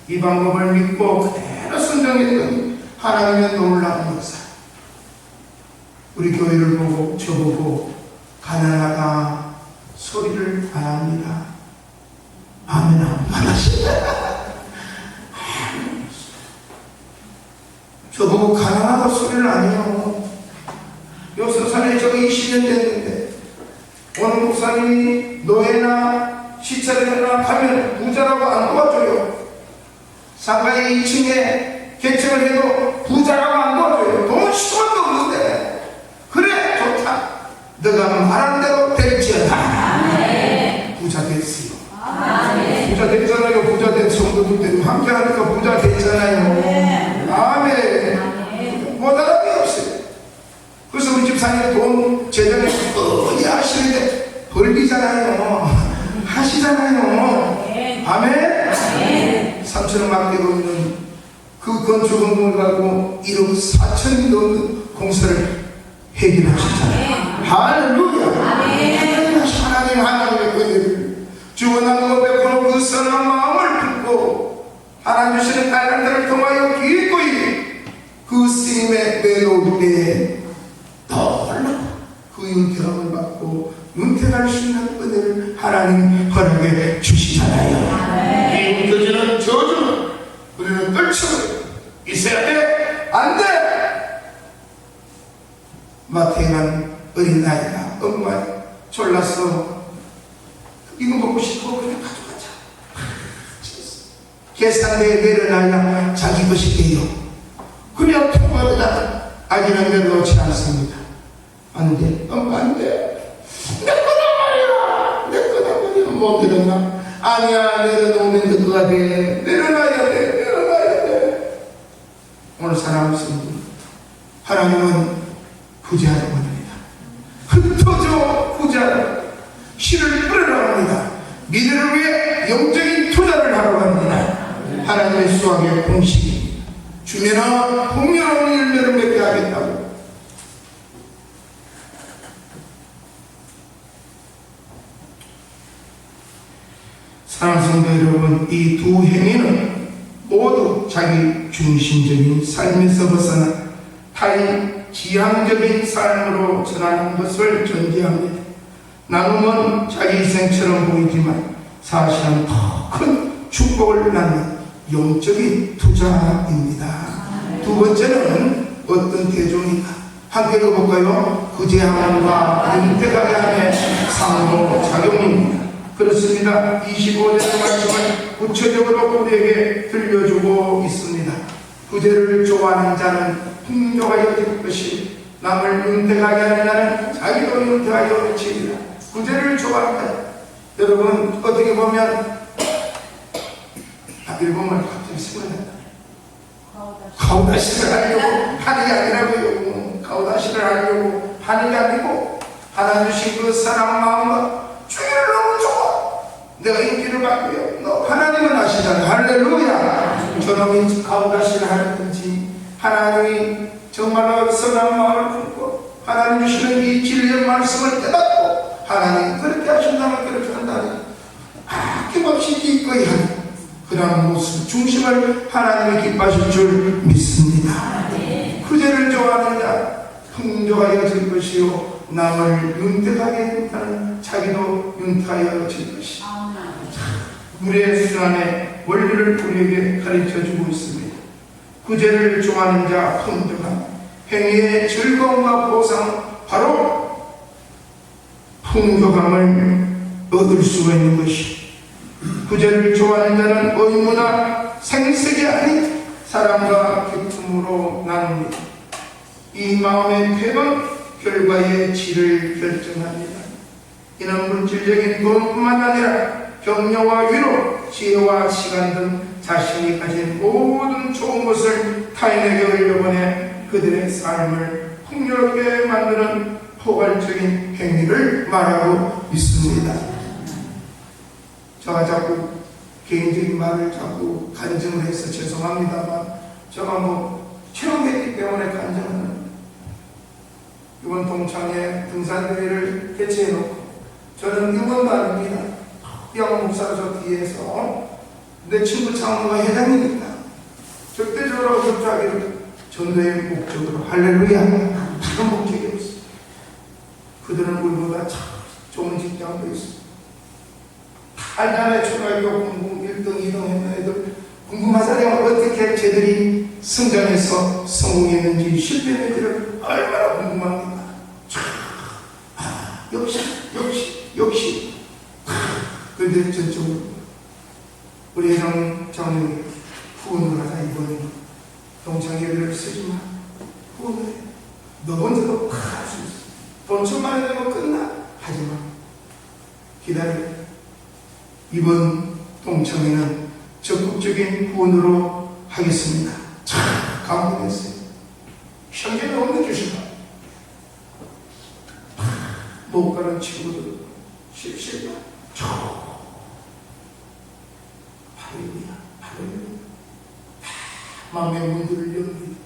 이 방법을 믿고 그대로 순종했더니 하나님의 놀라운 역사. 우리 교회를 보고 저보고 가난하다 소리를 안 합니다. 아멘 안 하신다. 저보고 가난하다 소리를 안 해요. 요 서산에 저거 20년 됐는데 오늘 목사님이 노예나 시찰이나 가면 부자라고 안 도와줘요. 상가의 2층에 개척을 해도 부자라고 안 도와줘요. 돈 10원도 없는데 그래 좋다. 너가 말한 대로 될지어다. 부자 됐어요. 부자 됐잖아요. 부자 된 성도들 때문에 함께 하니까 부자 됐잖아요. 아멘. 못 알아보기 없어요. 그래서 우리 집사님 돈 재정에 거의 하시는데 벌리잖아요. 하시잖아요. 아멘. 3천원 맡기고 있는 그 건축 건물을 가지고 1억 4천이 넘는 공사를 해결하셨잖아요. 할렐루야. 하나님의 은혜를 주원하고 베푸는 그 선한 마음을 품고 하나님 주시는 달란트를 통하여 기꺼이 그 쓰임에 내놓을 때에 놀라고 그 윤택함을 받고 윤택할 수 있는 은혜를 하나님 허락해 주시잖아요. 이 움켜쥐는 저주는 우리는 떨쳐버려. 있어야 돼? 안 돼? 마태에 간 어린아이가 엄마 졸라서 이거 먹고 싶어 그냥 가져가자. 계산대에 내려놔야 자기 것이 돼요. 그냥 통과하다 아기는 내려놓지 않습니다. 안 돼. 엄마 안 돼. 내 거란 말이야. 내 거란 말이야. 못 내려놔. 아니야. 내려놓으면 그거가 돼. 내려놔야 돼. 내려놔야 돼. 오늘 사랑하는 성도 하나님은 부자라고 합니다. 흩어져 부자라고 실을 뿌려라 합니다. 미래를 위해 영적인 하나님의 수확의 공식입니다. 주면은 풍요로운 열매를 맺게 하겠다고. 사랑하는 성도 여러분, 이 두 행위는 모두 자기 중심적인 삶에서 벗어나 타인 지향적인 삶으로 전하는 것을 전제합니다. 나눔은 자기 희생처럼 보이지만 사실은 더 큰 축복을 낳는 영적인 투자입니다. 두 번째는 어떤 대종이다. 함께 읽어볼까요? 구제함과 윤택하게 함의 상호작용입니다. 그렇습니다. 25절의 말씀을 구체적으로 우리에게 들려주고 있습니다. 구제를 좋아하는 자는 풍요가 여길 것이 남을 윤택하게 하는 자는 자기도 윤택하여 지리라. 구제를 좋아한다. 여러분 어떻게 보면 읽으면 갑자기 생각난다. 가오다시를 하려고 하는 게 아니라고요. 가오다시를 하려고 하는 게 아니고 하나님 주신 그 사랑 마음과 주의를 너무 좋아. 내가 인기를 받고요. 너 하나님은 아시잖아요. 할렐루야. 저놈이 가오다시를 하든지 하나님이 정말로 선한 마음을 품고 하나님 주시는 이 진리의 말씀을 깨닫고 하나님 그렇게 하신다면 그렇게 한다니 아낌없이 기꺼이 하는 그런 모습 중심을 하나님이 기뻐하실 줄 믿습니다. 구제를 좋아하는 자 풍조가 여질 것이요 남을 윤택하게 하는 자기도 윤택하여 질 것이요. 물의 순환의 원리를 우리에게 가르쳐주고 있습니다. 구제를 좋아하는 자 풍조한 행위의 즐거움과 보상 바로 풍족함을 얻을 수가 있는 것이. 구제를 좋아하는 자는 의무나 생색이 아닌 사랑과 기쁨으로 나눕니다. 이 마음의 표현 결과의 질을 결정합니다. 이는 물질적인 돈뿐만 아니라 격려와 위로, 지혜와 시간 등 자신이 가진 모든 좋은 것을 타인에게 흘려보내 그들의 삶을 풍요롭게 만드는 포괄적인 행위를 말하고 있습니다. 제가 자꾸 개인적인 말을 자꾸 간증을 해서 죄송합니다만 제가 체험했기 때문에 간증하는 이번 동창회 등산대회를 개최해놓고 저는 의원도 아닙니다. 이양 목사가 저 뒤에서 내 친구 장로가 회장이니까 절대적으로 협조하기를 전도의 목적으로 할렐루야 다른 목적이 없어. 그들은 우리보다 참 좋은 직장도 있어. 알잖아요. 초등학교 공부 1등, 2등 했는 애들 궁금하잖아요. 어떻게 쟤들이 성장해서 성공했는지 실패했는지를 얼마나 궁금합니까? 역시 그런데 전적으로 우리 회장 장로님 후원을 하자. 이번에 동창회를 쓰지마 후원을 해. 너 먼저도 할 수 있어. 돈 1,000만 원 되면 끝나. 하지마. 기다려. 이번 동창회는 적극적인 후원으로 하겠습니다. 참 감동했어요. 현금이 없는 주시다. 못 가는 친구들 실시가 할렐루야 할렐루야. 마음의 문들을 엽니다.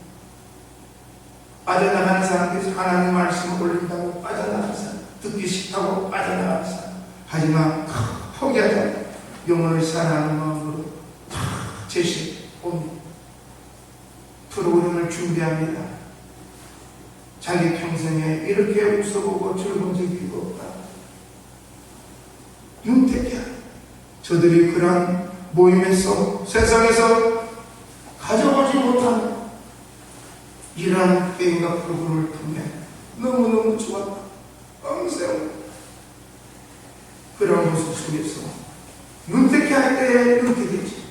빠져나가는 사람들이 하나님 말씀을 올린다고 빠져나가는 사람, 듣기 싫다고 빠져나가는 사람. 하지만 포기하자. 영혼을 사랑하는 마음으로 제시 옵니다. 프로그램을 준비합니다. 자기 평생에 이렇게 웃어보고 즐거운 적이 없다. 윤택해. 저들이 그러한 모임에서 세상에서 가져오지 못한 이러한 게임과 프로그램을 통해 너무너무 좋았다. 평생 그런 모습 속에서 윤택해 할 때에 윤택이지.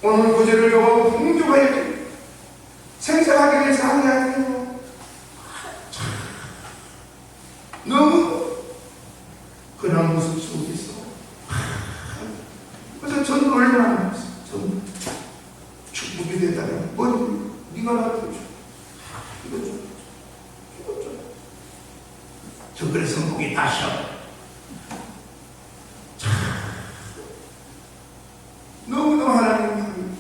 오늘 구제를 요하고 풍족하게 생생하게 위해서 하는 게 아니에요. 너무 그런 모습 속에서 그래서 저는 얼마나 했어. 저는 축복이 되다면 네가 나를 줘. 이거 줘. 이거 줘. 저 그래서 목이 다셔. 너무너무 하나님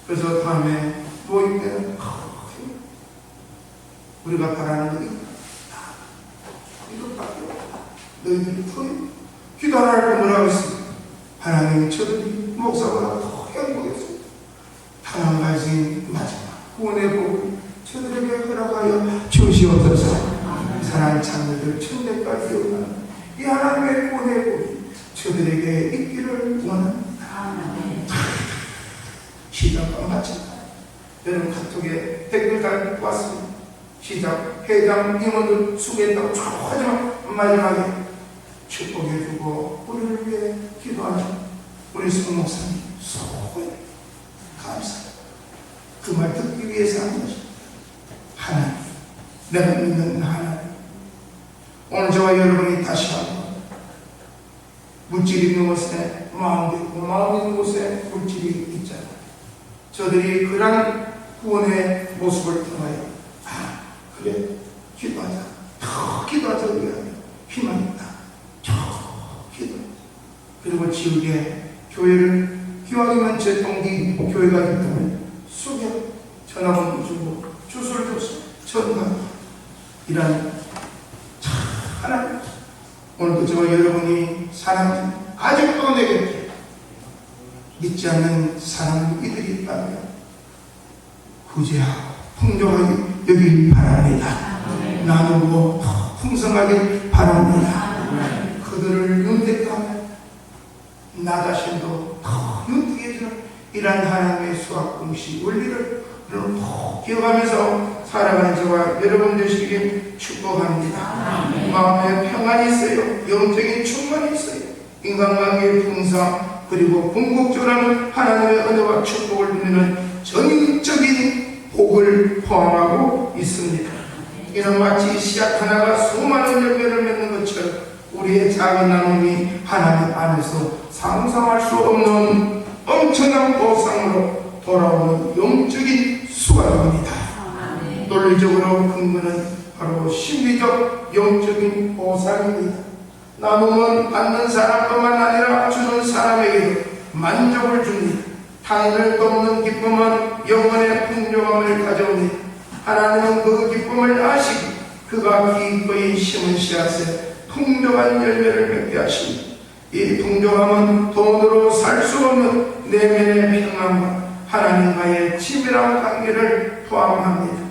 그래서 다음에 모임 때는 우리가 바라는 거 이것밖에 없다. 너희들이 더 기도 하나를 뭐라고 했습니다. 하나님이 저들이 목사보다 더 행복했습니다. 하나님 가진 마지막 구원의 복을 저들에게 허락하여 주시옵소서. 사랑하는 자녀들 천대까지 오는 이 하나님의 구원의 복이 저들에게 있기를 원합니다. 시작과 마칩니다. 여러분 카톡에 댓글 달고 왔습니다. 시작 회장 임원들 수고했다고 쭉 하지만 마지막에 축복해주고 우리를 위해 기도하는 우리 송 목사님 소고히 감사합니다. 그 말 듣기 위해서 하는 것입니다. 하나님, 내가 믿는 하나님, 오늘 저와 여러분이 다시 한번 물질이 있는 곳에 마음이 있고 마음이 있는 곳에 물질이 있잖아요. 저들이 그런 구원의 모습을 통하여 그래 기도하자, 더 기도하자. 우리가 희망이 있다. 더 기도하자. 그리고 지역에 교회를 기왕이면 제 동기 교회가 있다면 속에 전화번호 주고 주소를 줘서 전화 이란 하나님, 오늘도 저와 여러분이 사랑하는 아직도 내게 믿지 않는 사랑하는 이들이 있다면 구제하고 풍족하게 여길 바랍니다. 나누고 더 풍성하게 바랍니다. 그들을 윤택하며 나 자신도 더 윤택해주는 이러한 하나님의 수학 공식 원리를 더 기억하면서 살아가는 저와 여러분 되시길 축복합니다. 마음에 평안이 있어요. 영적인 충만이 있어요. 인간관계의 풍성 그리고 궁극적으로는 하나님의 은혜와 축복을 누리는 전적인 복을 포함하고 있습니다. 이는 마치 씨앗 하나가 수많은 열매를 맺는 것처럼 우리의 작은 나눔이 하나님 안에서 상상할 수 없는 엄청난 보상으로 돌아오는 영적인 수고입니다. 논리적으로 근거는 바로 심리적 영적인 보상입니다. 나눔은 받는 사람뿐만 아니라 주는 사람에게도 만족을 줍니다. 타인을 돕는 기쁨은 영혼의 풍족함을 가져옵니다. 하나님은 그 기쁨을 아시고 그가 기꺼이 심은 씨앗에 풍족한 열매를 맺게 하십니다. 이 풍족함은 돈으로 살 수 없는 내면의 평안과 하나님과의 친밀한 관계를 포함합니다.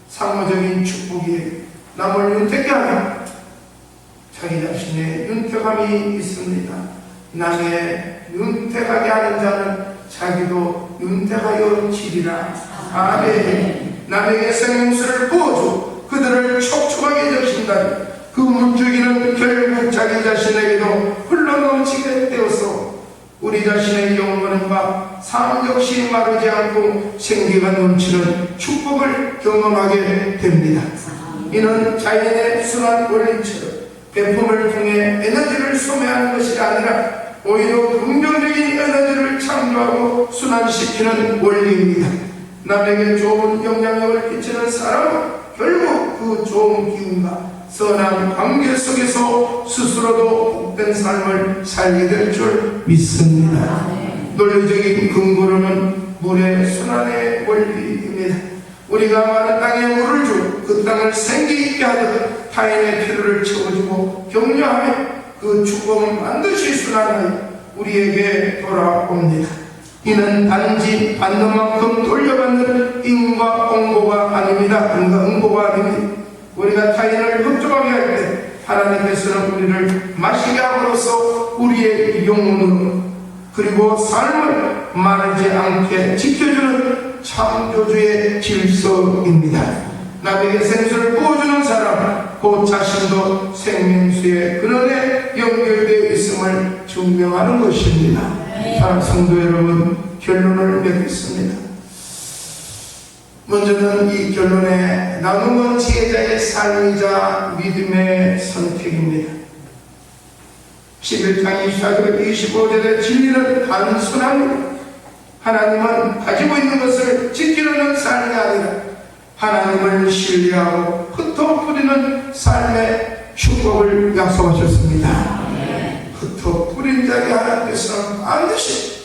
상호적인 축복이에요. 남을 윤택하게 하며 자기 자신의 윤택함이 있습니다. 남의 윤택하게 하는 자는 자기도 윤택하여 지리라. 아멘. 남에게 생명수를 부어줘 그들을 촉촉하게 적신다니 그 물줄기는 결국 자기 자신에게도 흘러넘치게 되어서 우리 자신의 영혼과 삶 역시 마르지 않고 생기가 넘치는 축복을 경험하게 됩니다. 이는 자연의 순환 원리처럼 배품을 통해 에너지를 소모하는 것이 아니라 오히려 긍정적인 에너지를 창조하고 순환시키는 원리입니다. 남에게 좋은 영향력을 끼치는 사람은 결국 그 좋은 기운과 선한 관계 속에서 스스로도 복된 삶을 살게 될 줄 믿습니다. 논리적인 근거로는 물의 순환의 원리입니다. 우리가 많은 땅에 물을 주고 그 땅을 생기 있게 하듯 타인의 필요를 채워주고 격려하며 그 축복은 반드시 순환하여 우리에게 돌아옵니다. 이는 단지 받는 만큼 돌려받는 인과 응보가 아닙니다. 응보가 아닙니다. 우리가 타인을 흡족하게 할 때 하나님께서는 우리를 마시게 함으로써 우리의 영혼으로 그리고 삶을 마르지 않게 지켜주는 창조주의 질서입니다. 남에게 생수를 부어주는 사람 그 자신도 생명수의 근원에 연결되어 있음을 증명하는 것입니다. 사랑하는 성도 여러분, 결론을 맺겠습니다. 먼저는 이 결론에 나눔은 지혜자의 삶이자 믿음의 선택입니다. 11장 24절 25절의 진리는 단순합니다. 하나님은 가지고 있는 것을 지키려는 삶이 아니라 하나님을 신뢰하고 흩어뿌리는 삶의 축복을 약속하셨습니다. 흩어뿌린 자에게 하나님께서는 반드시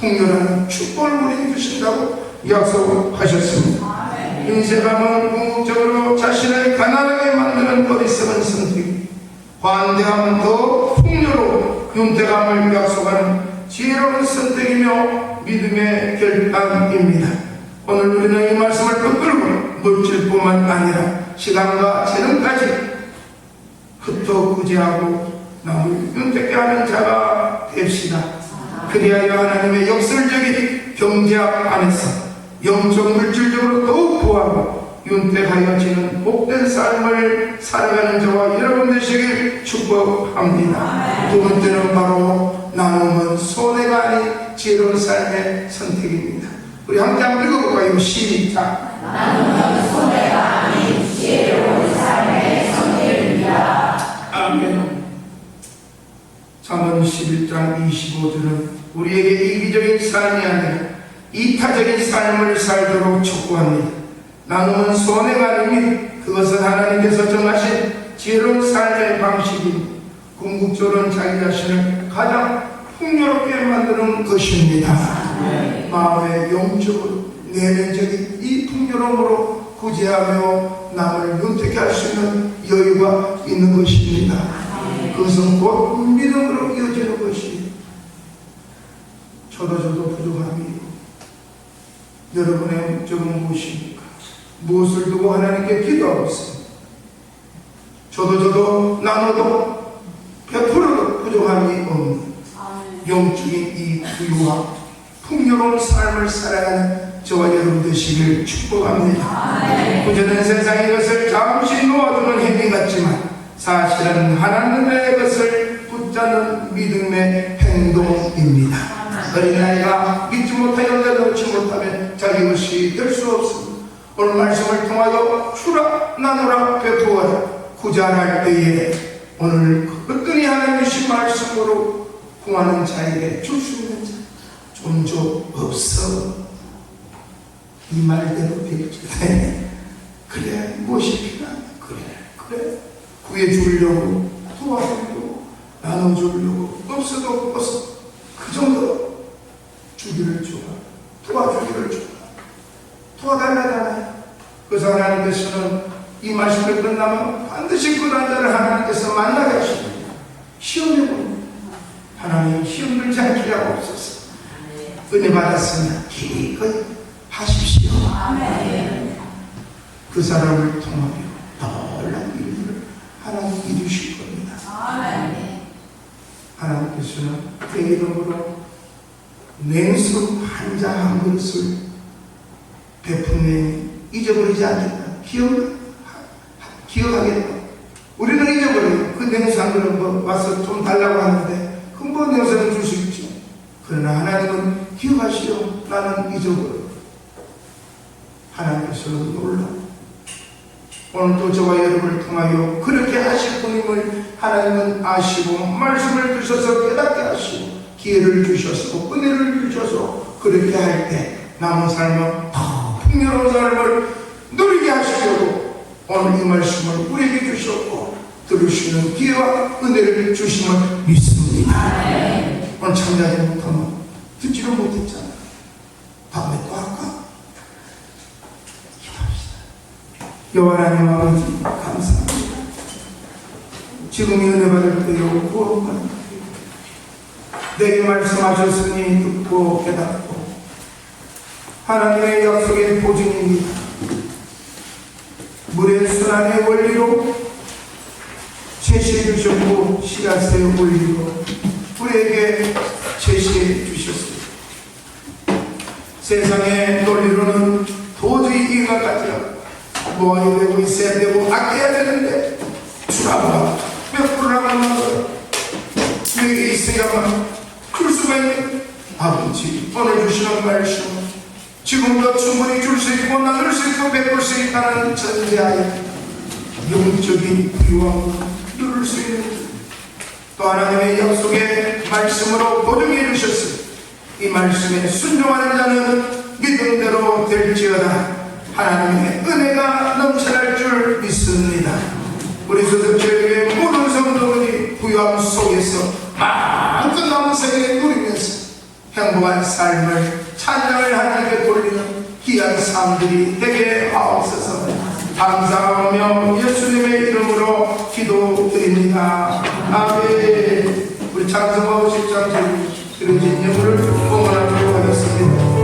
풍요라는 축복을 우리에게 주신다고 약속하셨습니다. 인생함은 궁극적으로 자신을 가난하게 만드는 어리석은 선택, 관대함은 더 풍요로 윤택함을 약속하는 지혜로운 선택이며 믿음의 결단입니다. 오늘 우리는 이 말씀을 붙들고 물질뿐만 아니라 시간과 재능까지 흩어구제하고 남을 윤택게 하는 자가 됩시다. 그리하여 하나님의 역설적인 경제학 안에서 영적 물질적으로 더욱 부하고 윤택하여지는 복된 삶을 살아가는 저와 여러분 되시길 축복합니다. 두 번째는 바로 나눔은 손해가 아닌 지혜로운 삶의 선택입니다. 우리 함께 읽어볼까요? 시작. 나눔은 손해가 아닌 지혜로운 삶의 선택입니다. 아멘. 잠언 11장 25절은 우리에게 이기적인 삶이 아니라 이타적인 삶을 살도록 촉구합니다. 나눔은 손해가 아닙니다. 그것은 하나님께서 정하신 지혜로운 삶의 방식입니다. 궁극적으로는 자기 자신을 가장 풍요롭게 만드는 것입니다. 마음의 영적으로 내면적인 이 풍요로움으로 구제하며 남을 윤택케 할 수 있는 여유가 있는 것입니다. 그것은 곧 믿음으로 이어지는 것이 저도 부족함이요. 여러분의 목적은 무엇입니까? 무엇을 두고 하나님께 기도하고 있습니다. 저도 나눠도 100%도 부족함이 없는 영적인 이 부유와 풍요로운 삶을 살아가는 저와 여러분 되시길 축복합니다. 구전된 세상의 것을 잠시 놓아두는 행위 같지만 사실은 하나님의 것을 붙잡는 믿음의 행동입니다. 어린아이가 믿지 못하여 내놓지 못하면 자기 것이 될 수 없습니다. 오늘 말씀을 통하여 주라 나누라 베푸어라 구제할 때에 오늘 끝끈이 하나님 주신 말씀으로 구하는 자에게 줄 수 있는 자 존조 없어 이 말대로 되지. 그래 무엇이 필요하냐 그래 구해주려고 도와주려고 나눠주려고 없어도 그 정도 주기를 주라 도와주기를 주라 도와달라잖아요. 그래서 하나님께서는 이 말씀을 끝나면 반드시 그 남자를 하나님께서 만나게 하십니다. 시험해 봅니다. 하나님 시험 들지 않게 하옵소서. 은혜 받았으면 기꺼이 하십시오. 그 사람을 통하여 놀라운 일을 하나님 이루실 겁니다. 하나님께서는 내 이름으로 냉수 한 장 한 그릇을 베푸네 잊어버리지 않겠다. 기억하겠다. 우리는 잊어버려요. 그 냉수 한 그릇 와서 좀 달라고 하는데 그 냉수는 줄 수 있지. 그러나 하나님은 기억하시오. 나는 잊어버려. 하나님께서는 놀라워. 오늘도 저와 여러분을 통하여 그렇게 하실 분임을 하나님은 아시고 말씀을 주셔서 깨닫게 하시고 기회를 주셔서 은혜를 주셔서 그렇게 할 때 남은 삶은 더 풍요로운 삶을 누리게 하시려고 오늘 이 말씀을 우리에게 주셨고 들으시는 기회와 은혜를 주심을 믿습니다. 오늘 참여하지 못하면 듣지도 못했잖아요. 다음에 또 할까? 여호와 하나님 아버지 감사합니다. 지금 이 은혜 받을 때요 구원받을 때요 내게 말씀하셨으니 듣고 깨닫고 하나님의 약속의 보증입니다. 물의 순환의 원리로 제시해 주셨고 씨앗의 원리로 우리에게 제시해 주셨습니다. 세상의 논리로는 도저히 이해가 가지 않고 모아야 되고 있어야 되고 아껴야 되는데 주라고 몇 프로라만 나눠요. 내게 있어야만 줄 수가 있는 아버지 오늘 주시는 말씀 지금도 충분히 줄 수 있고 나눌 수 있고 베풀 수 있다는 전제하에 영적인 부유함을 누릴 수 있는 또 하나님의 약속의 말씀으로 보증해 주셨습니다. 이 말씀에 순종하는 자는 믿음대로 될지어다. 하나님의 은혜가 넘쳐날 줄 믿습니다. 우리 소득자에게 모든 성도들이 부유함 속에서 마음껏 남은 생애를 누리면서 행복한 삶을 찬양을 하나님께 돌리는 귀한 삶들이 되게 하옵소서. 감사하며 예수님의 이름으로 기도드립니다. 아멘. 우리 찬송가 50장 드려진 예물을 봉헌하도록 하겠습니다.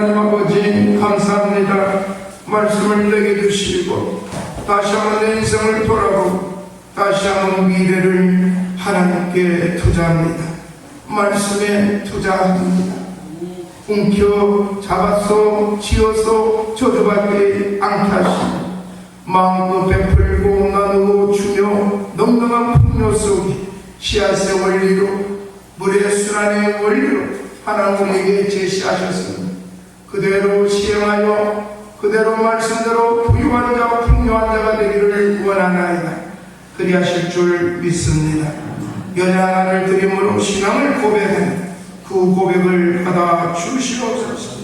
하나님 아버지 감사합니다. 말씀을 내게 주시고 다시 한번 내 인생을 돌아보고 다시 한번 미래를 하나님께 투자합니다. 말씀에 투자합니다. 움켜 잡아서 지어서 저주받지 않게 하시고 마음껏 베풀고 나누고 주며 넉넉한 풍요 속에 씨앗의 원리로 물의 순환의 원리로 하나님 우리에게 제시하셨습니다. 그대로 시행하여 그대로 말씀대로 부유한 자와 풍요한 자가 되기를 원하나이다. 그리하실 줄 믿습니다. 연애 하나를 드림으로 신앙을 고백하는 그 고백을 받아 주시옵소서.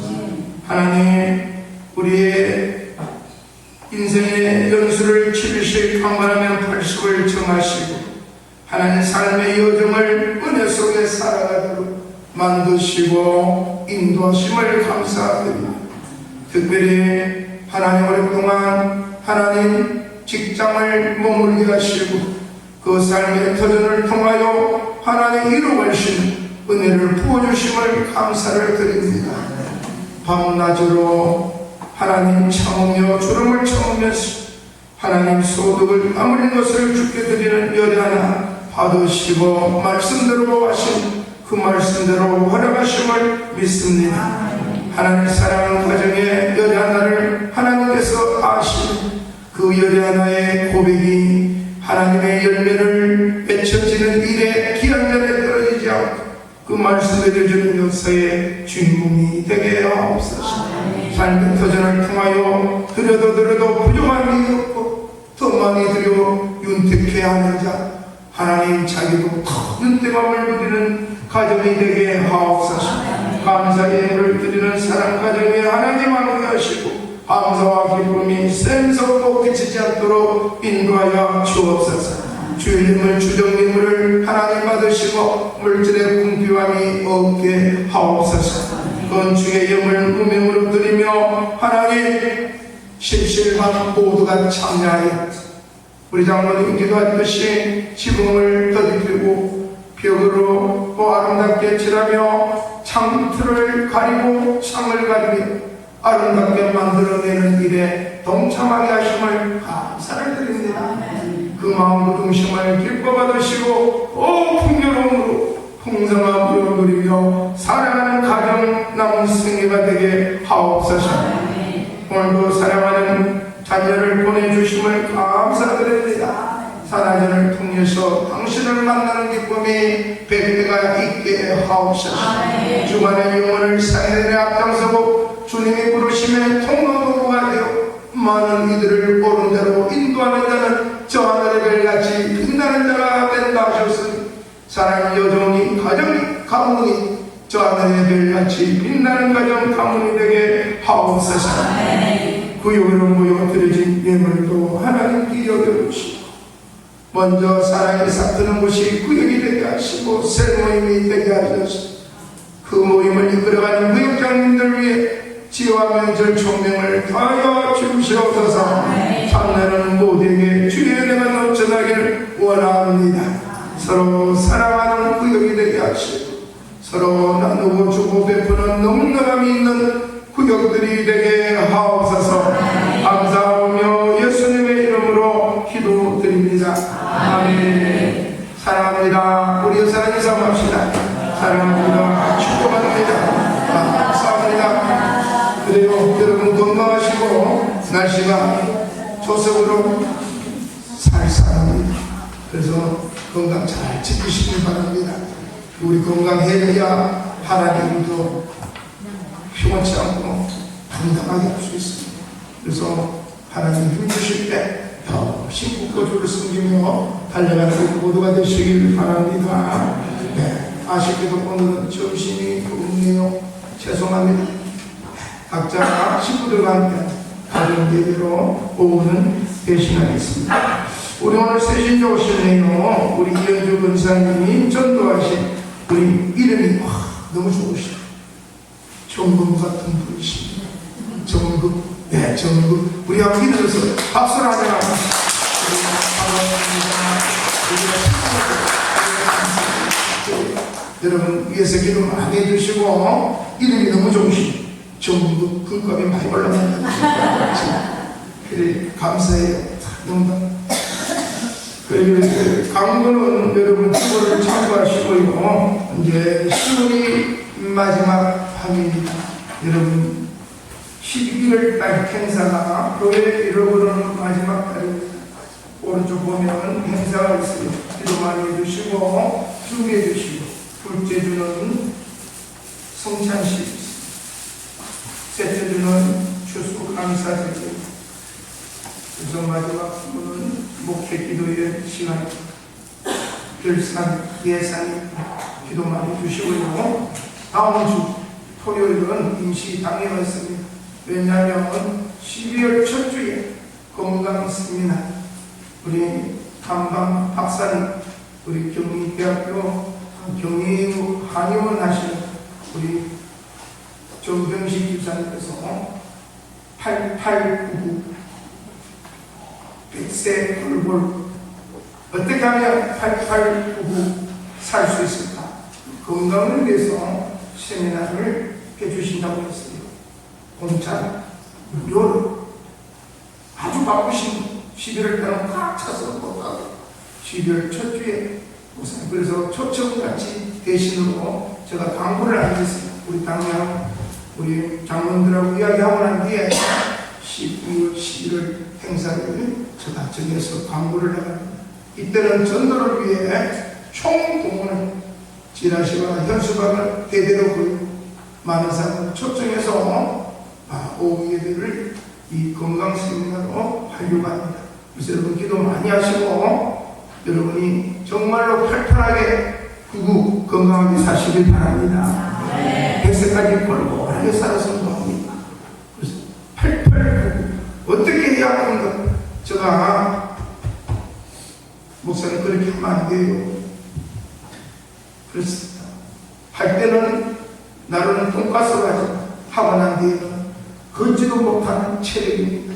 하나님 우리의 인생의 연수를 70씩 강건하면 80을 정하시고 하나님 삶의 여정을 은혜 속에 살아가도록 만드시고 인도하심을 감사드립니다. 특별히 하나님 오랫동안 하나님 직장을 머물게 하시고 그 삶의 터전을 통하여 하나님 이루어가시는 은혜를 부어주심을 감사를 드립니다. 밤낮으로 하나님 참으며 주름을 참으면서 하나님 소득을 아무리 것을 주께 드리는 열이 하나 받으시고 말씀대로 하신 그 말씀대로 허락하심을 믿습니다. 하나님 사랑하는 가정의 열이 하나를 하나님께서 아시는 그 열이 하나의 고백이 하나님의 열매를 맺혀지는 일에 귀한 자리에 떨어지지 않고 그 말씀을 주는 역사의 주인공이 되게 하옵소서. 삶의 터전을 통하여 드려도 부족한 일이 없고 더 많이 드려 윤택해야 하는 자 하나님 자기도 더 윤택함을 누리는 가정이 되게 하옵소서. 감사의 예물을 드리는 사랑 가정에 하나님 함께하시고 감사와 기쁨이 샘솟고 그치지 않도록 인도하여 주옵소서. 주의 이름을 주정님을 하나님 받으시고 물질의 궁핍함이 없게 하옵소서. 건축의 영을 무명으로 드리며 하나님 십실반 모두가 참여하여 우리 장로님 기도하듯이 지붕을 더듬히고 벽으로 또 아름답게 칠하며 창틀을 가리고 창을 가리며 아름답게 만들어내는 일에 동참하게 하심을 감사를 드립니다. 그 마음 중심을 기뻐 받으시고 풍요로움으로 풍성함으로 누리며 사랑하는 가정 남은 승리가 되게 하옵소서. 오늘도 사랑하는 자녀를 보내주심을 감사드립니다. 사랑자를 통해서 당신을 만나는 기쁨이 100배가 있게 하옵소서. 주간의 영혼을 사회에 앞장서고 주님의 부르심에 통로도구가 되어 많은 이들을 옳은 대로 인도하는 자는 저 하늘의 별같이 빛나는 자가 된다 하셨으니 사랑 여정이 가정이 가문이 저 하늘의 별같이 빛나는 가정 가문이 되게 하옵소서. 구역으로 모여 드려진 예물도 하나님 기억해 주시고 먼저 사랑이 싹트는 곳이 구역이 되게 하시고 새 모임이 되게 하셔서 그 모임을 이끌어가는 구역장님들 위해 지혜와 명절 총명을 더하여 주시옵소서. 참나는 모두에게 주의 은혜가 넘쳐나기를 원합니다. 서로 사랑하는 하시고 서로 나누고 주고 베푸는 넉넉함이 있는 구역들이 되게 하옵소서. 감사하며 예수님의 이름으로 기도드립니다. 아멘. 사랑합니다. 우리 여사랑 인사합시다. 사랑합니다. 축복합니다. 감사합니다. 그래요. 여러분 건강하시고 날씨가 조석으로 살살합니다. 그래서 건강 잘 지키시길 바랍니다. 우리 건강해야 하나님도 피곤치 않고 당당하게 할 수 있습니다. 그래서 하나님 힘주실 때 더 신국과 주를 섬기며 달려가는 우리 모두가 되시길 바랍니다. 네, 아쉽게도 오늘은 정신이 없네요. 죄송합니다. 각자 식구들과 함께 다른 계기로 오후는 대신하겠습니다. 우리 오늘 세신자 오시네요. 우리 이현주 권사님이 전도하신 우리 이름이 너무 좋으시죠. 정금 같은 분이십니다. 정금, 네, 정금. 우리 함께 들어서 박수를 하자. 여러분 위에서 기도 많이 해주시고 이름이 너무 좋으시죠. 정금 금값이 많이 올라갑니다. 그래 감사해요. 너무 강구는 여러분 그거를 참고하시고요. 이제 10월이 마지막 밤입니다. 여러분 11월 달 행사가 교회 잃어버리는 마지막 달입니다. 오른쪽 보면 행사가 있어요. 기도 많이 해주시고 준비해 주시고 둘째 주는 성찬식, 셋째 주는 추수 감사제입니다. 그래서 마지막 부분은 목회 기도의 시간, 결산, 예산 기도 많이 주시고요. 다음 주 토요일은 임시 당회가 있습니다. 왜냐하면 12월 첫 주에 건강 세미나 우리 한방 박사님, 우리 경희대학교 경희무 한의원 하시는 우리 정병식 집사님께서 8899 100세 돌볼 어떻게 하면 8899 살 수 있을까? 건강을 위해서 세미나를 해주신다고 했어요. 공짜 무료로 아주 바쁘신 11월 달은 꽉 차서 못하고 12월 첫 주에 오세요. 그래서 초청같이 대신으로 제가 광고를 안 했어요. 우리 당장 우리 장로들하고 이야기하고 난 뒤에 12월 11월 행사를 제가 정해서 광고를 나갑니다. 이때는 전도를 위해 총동원을 지라시와 현수박을 대대로 보이고 많은 사람을 초청해서 오후 예배를 이 건강 세미나로 하려고 합니다. 그래서 여러분 기도 많이 하시고 여러분이 정말로 팔팔하게 구구 건강하게 사시길 바랍니다. 100세까지 골골하게 살아서 합니다. 그래서 8899 어떻게 해야 하는가? 제가 목사님 그렇게 하면 안 돼요. 그렇습니다. 할 때는 나는 돈가스로 하고 난 뒤에는 걷지도 못하는 체력입니다.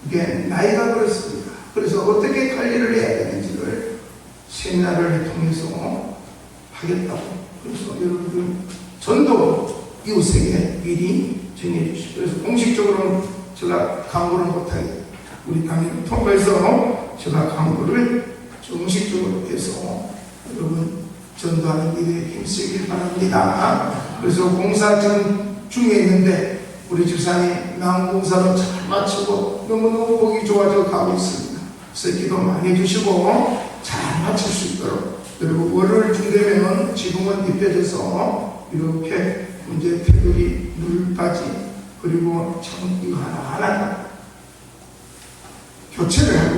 이게 나이가 그렇습니다. 그래서 어떻게 관리를 해야 되는지를 세미나를 통해서 하겠다고. 그래서 여러분들 전도 이웃에게 미리 정해 주시고, 그래서 공식적으로는 제가 광고를 못하게 우리 당연히 통과해서 제가 광고를 정식적으로 해서 여러분 전도하는 일에 힘쓰길 바랍니다. 그래서 공사 중에 있는데 우리 집사님 난공사로 잘 마치고 너무너무 보기 좋아져 가고 있습니다. 그래서 기도 많이 해주시고 잘 마칠 수 있도록, 그리고 월요일 중되면 지붕은 입혀져서 이렇게 문제 테두리 물까지 그리고 참 이거 하나하나 교체를 하고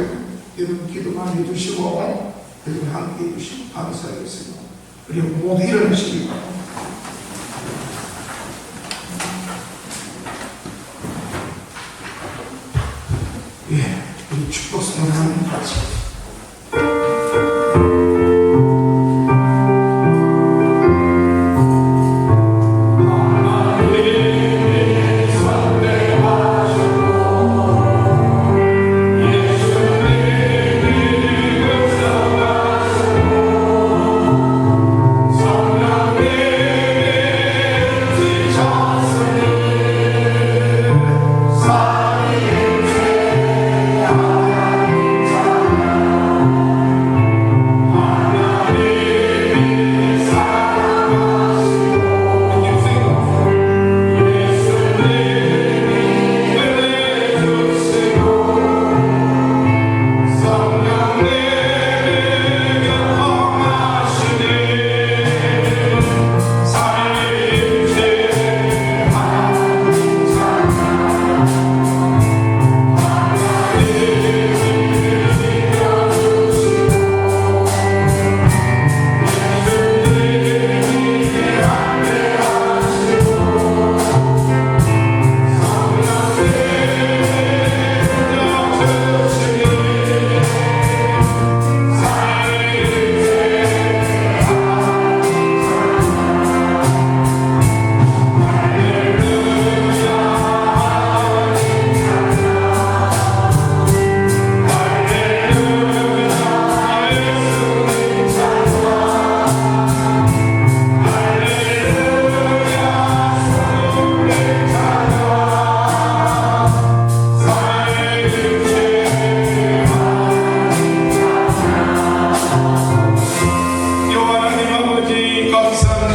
여러분 기도 많이 해주시고 여러분 함께 해주시고 감사하겠습니다. 그리고 모두 일어나시기 바랍니다. 예, 우리 축복 성원하는 같이. 사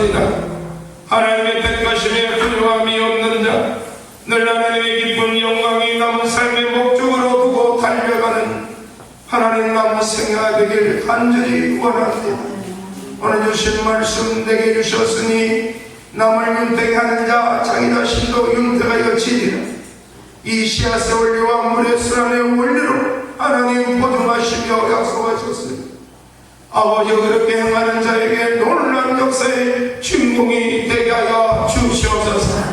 믿습니다. 하나님의 택하심에 부요함이 없는 자, 늘 하나님의 기쁜 영광이 남은 삶의 목적으로 두고 달려가는 하나님 남은 생애가 되길 간절히 원합니다. 오늘 주신 말씀 내게 주셨으니 남을 윤택하게 하는 자 자기 자신도 윤택하여 지리라. 이 씨앗의 원리와 물의 순환의 원리로 하나님 보증하시며 약속하셨습니다. 아버지 그렇게 행하는 자에게 놀라운 역사의 주인공이 되게 하여 주시옵소서.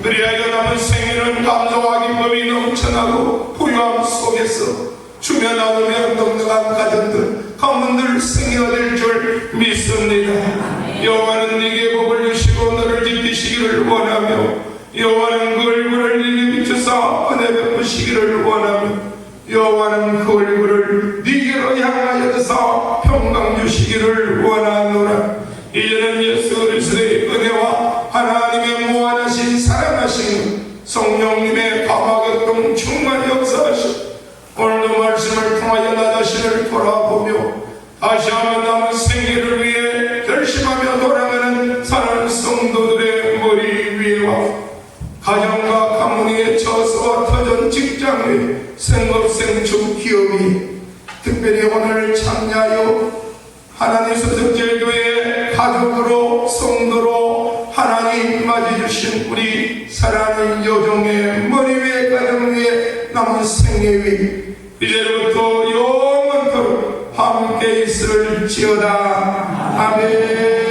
그리하여 남은 생애는 감동과 기쁨이 넘쳐나고 부유함 속에서 주며 나누며 넉넉한 가정들 가문들 생애가 될 줄 믿습니다. 여호와는 네게 복을 주시고 너를 지키시기를 원하며 여호와는 그 얼굴을 네게 비추사 은혜 베푸시기를 원하며 여호와는 그 얼굴을 네게로 향하여 드사 평강 주시기를 원하노라. 이제는 예수 그리스도의 은혜와 하나님의 무한하신 사랑하신 성령님의 감화교통 충만히 역사하시고 오늘도 말씀을 통하여 나 자신을 돌아보며 다시 한번 남은 생애를 위해 결심하며 돌아가는 사랑하는 성도들의 머리 위에와 가정과 가문 위에 처소와 터전 직장 위에 생업생축 기업이 특별히 오늘 참여하여 하나님 소속제일교회 가족으로 성도로 하나님 맞이주신 우리 사랑하는 여종의 머리 위에 가정 위에 남은 생애 위 이제부터 영원토록 함께 있을지어다. 아멘.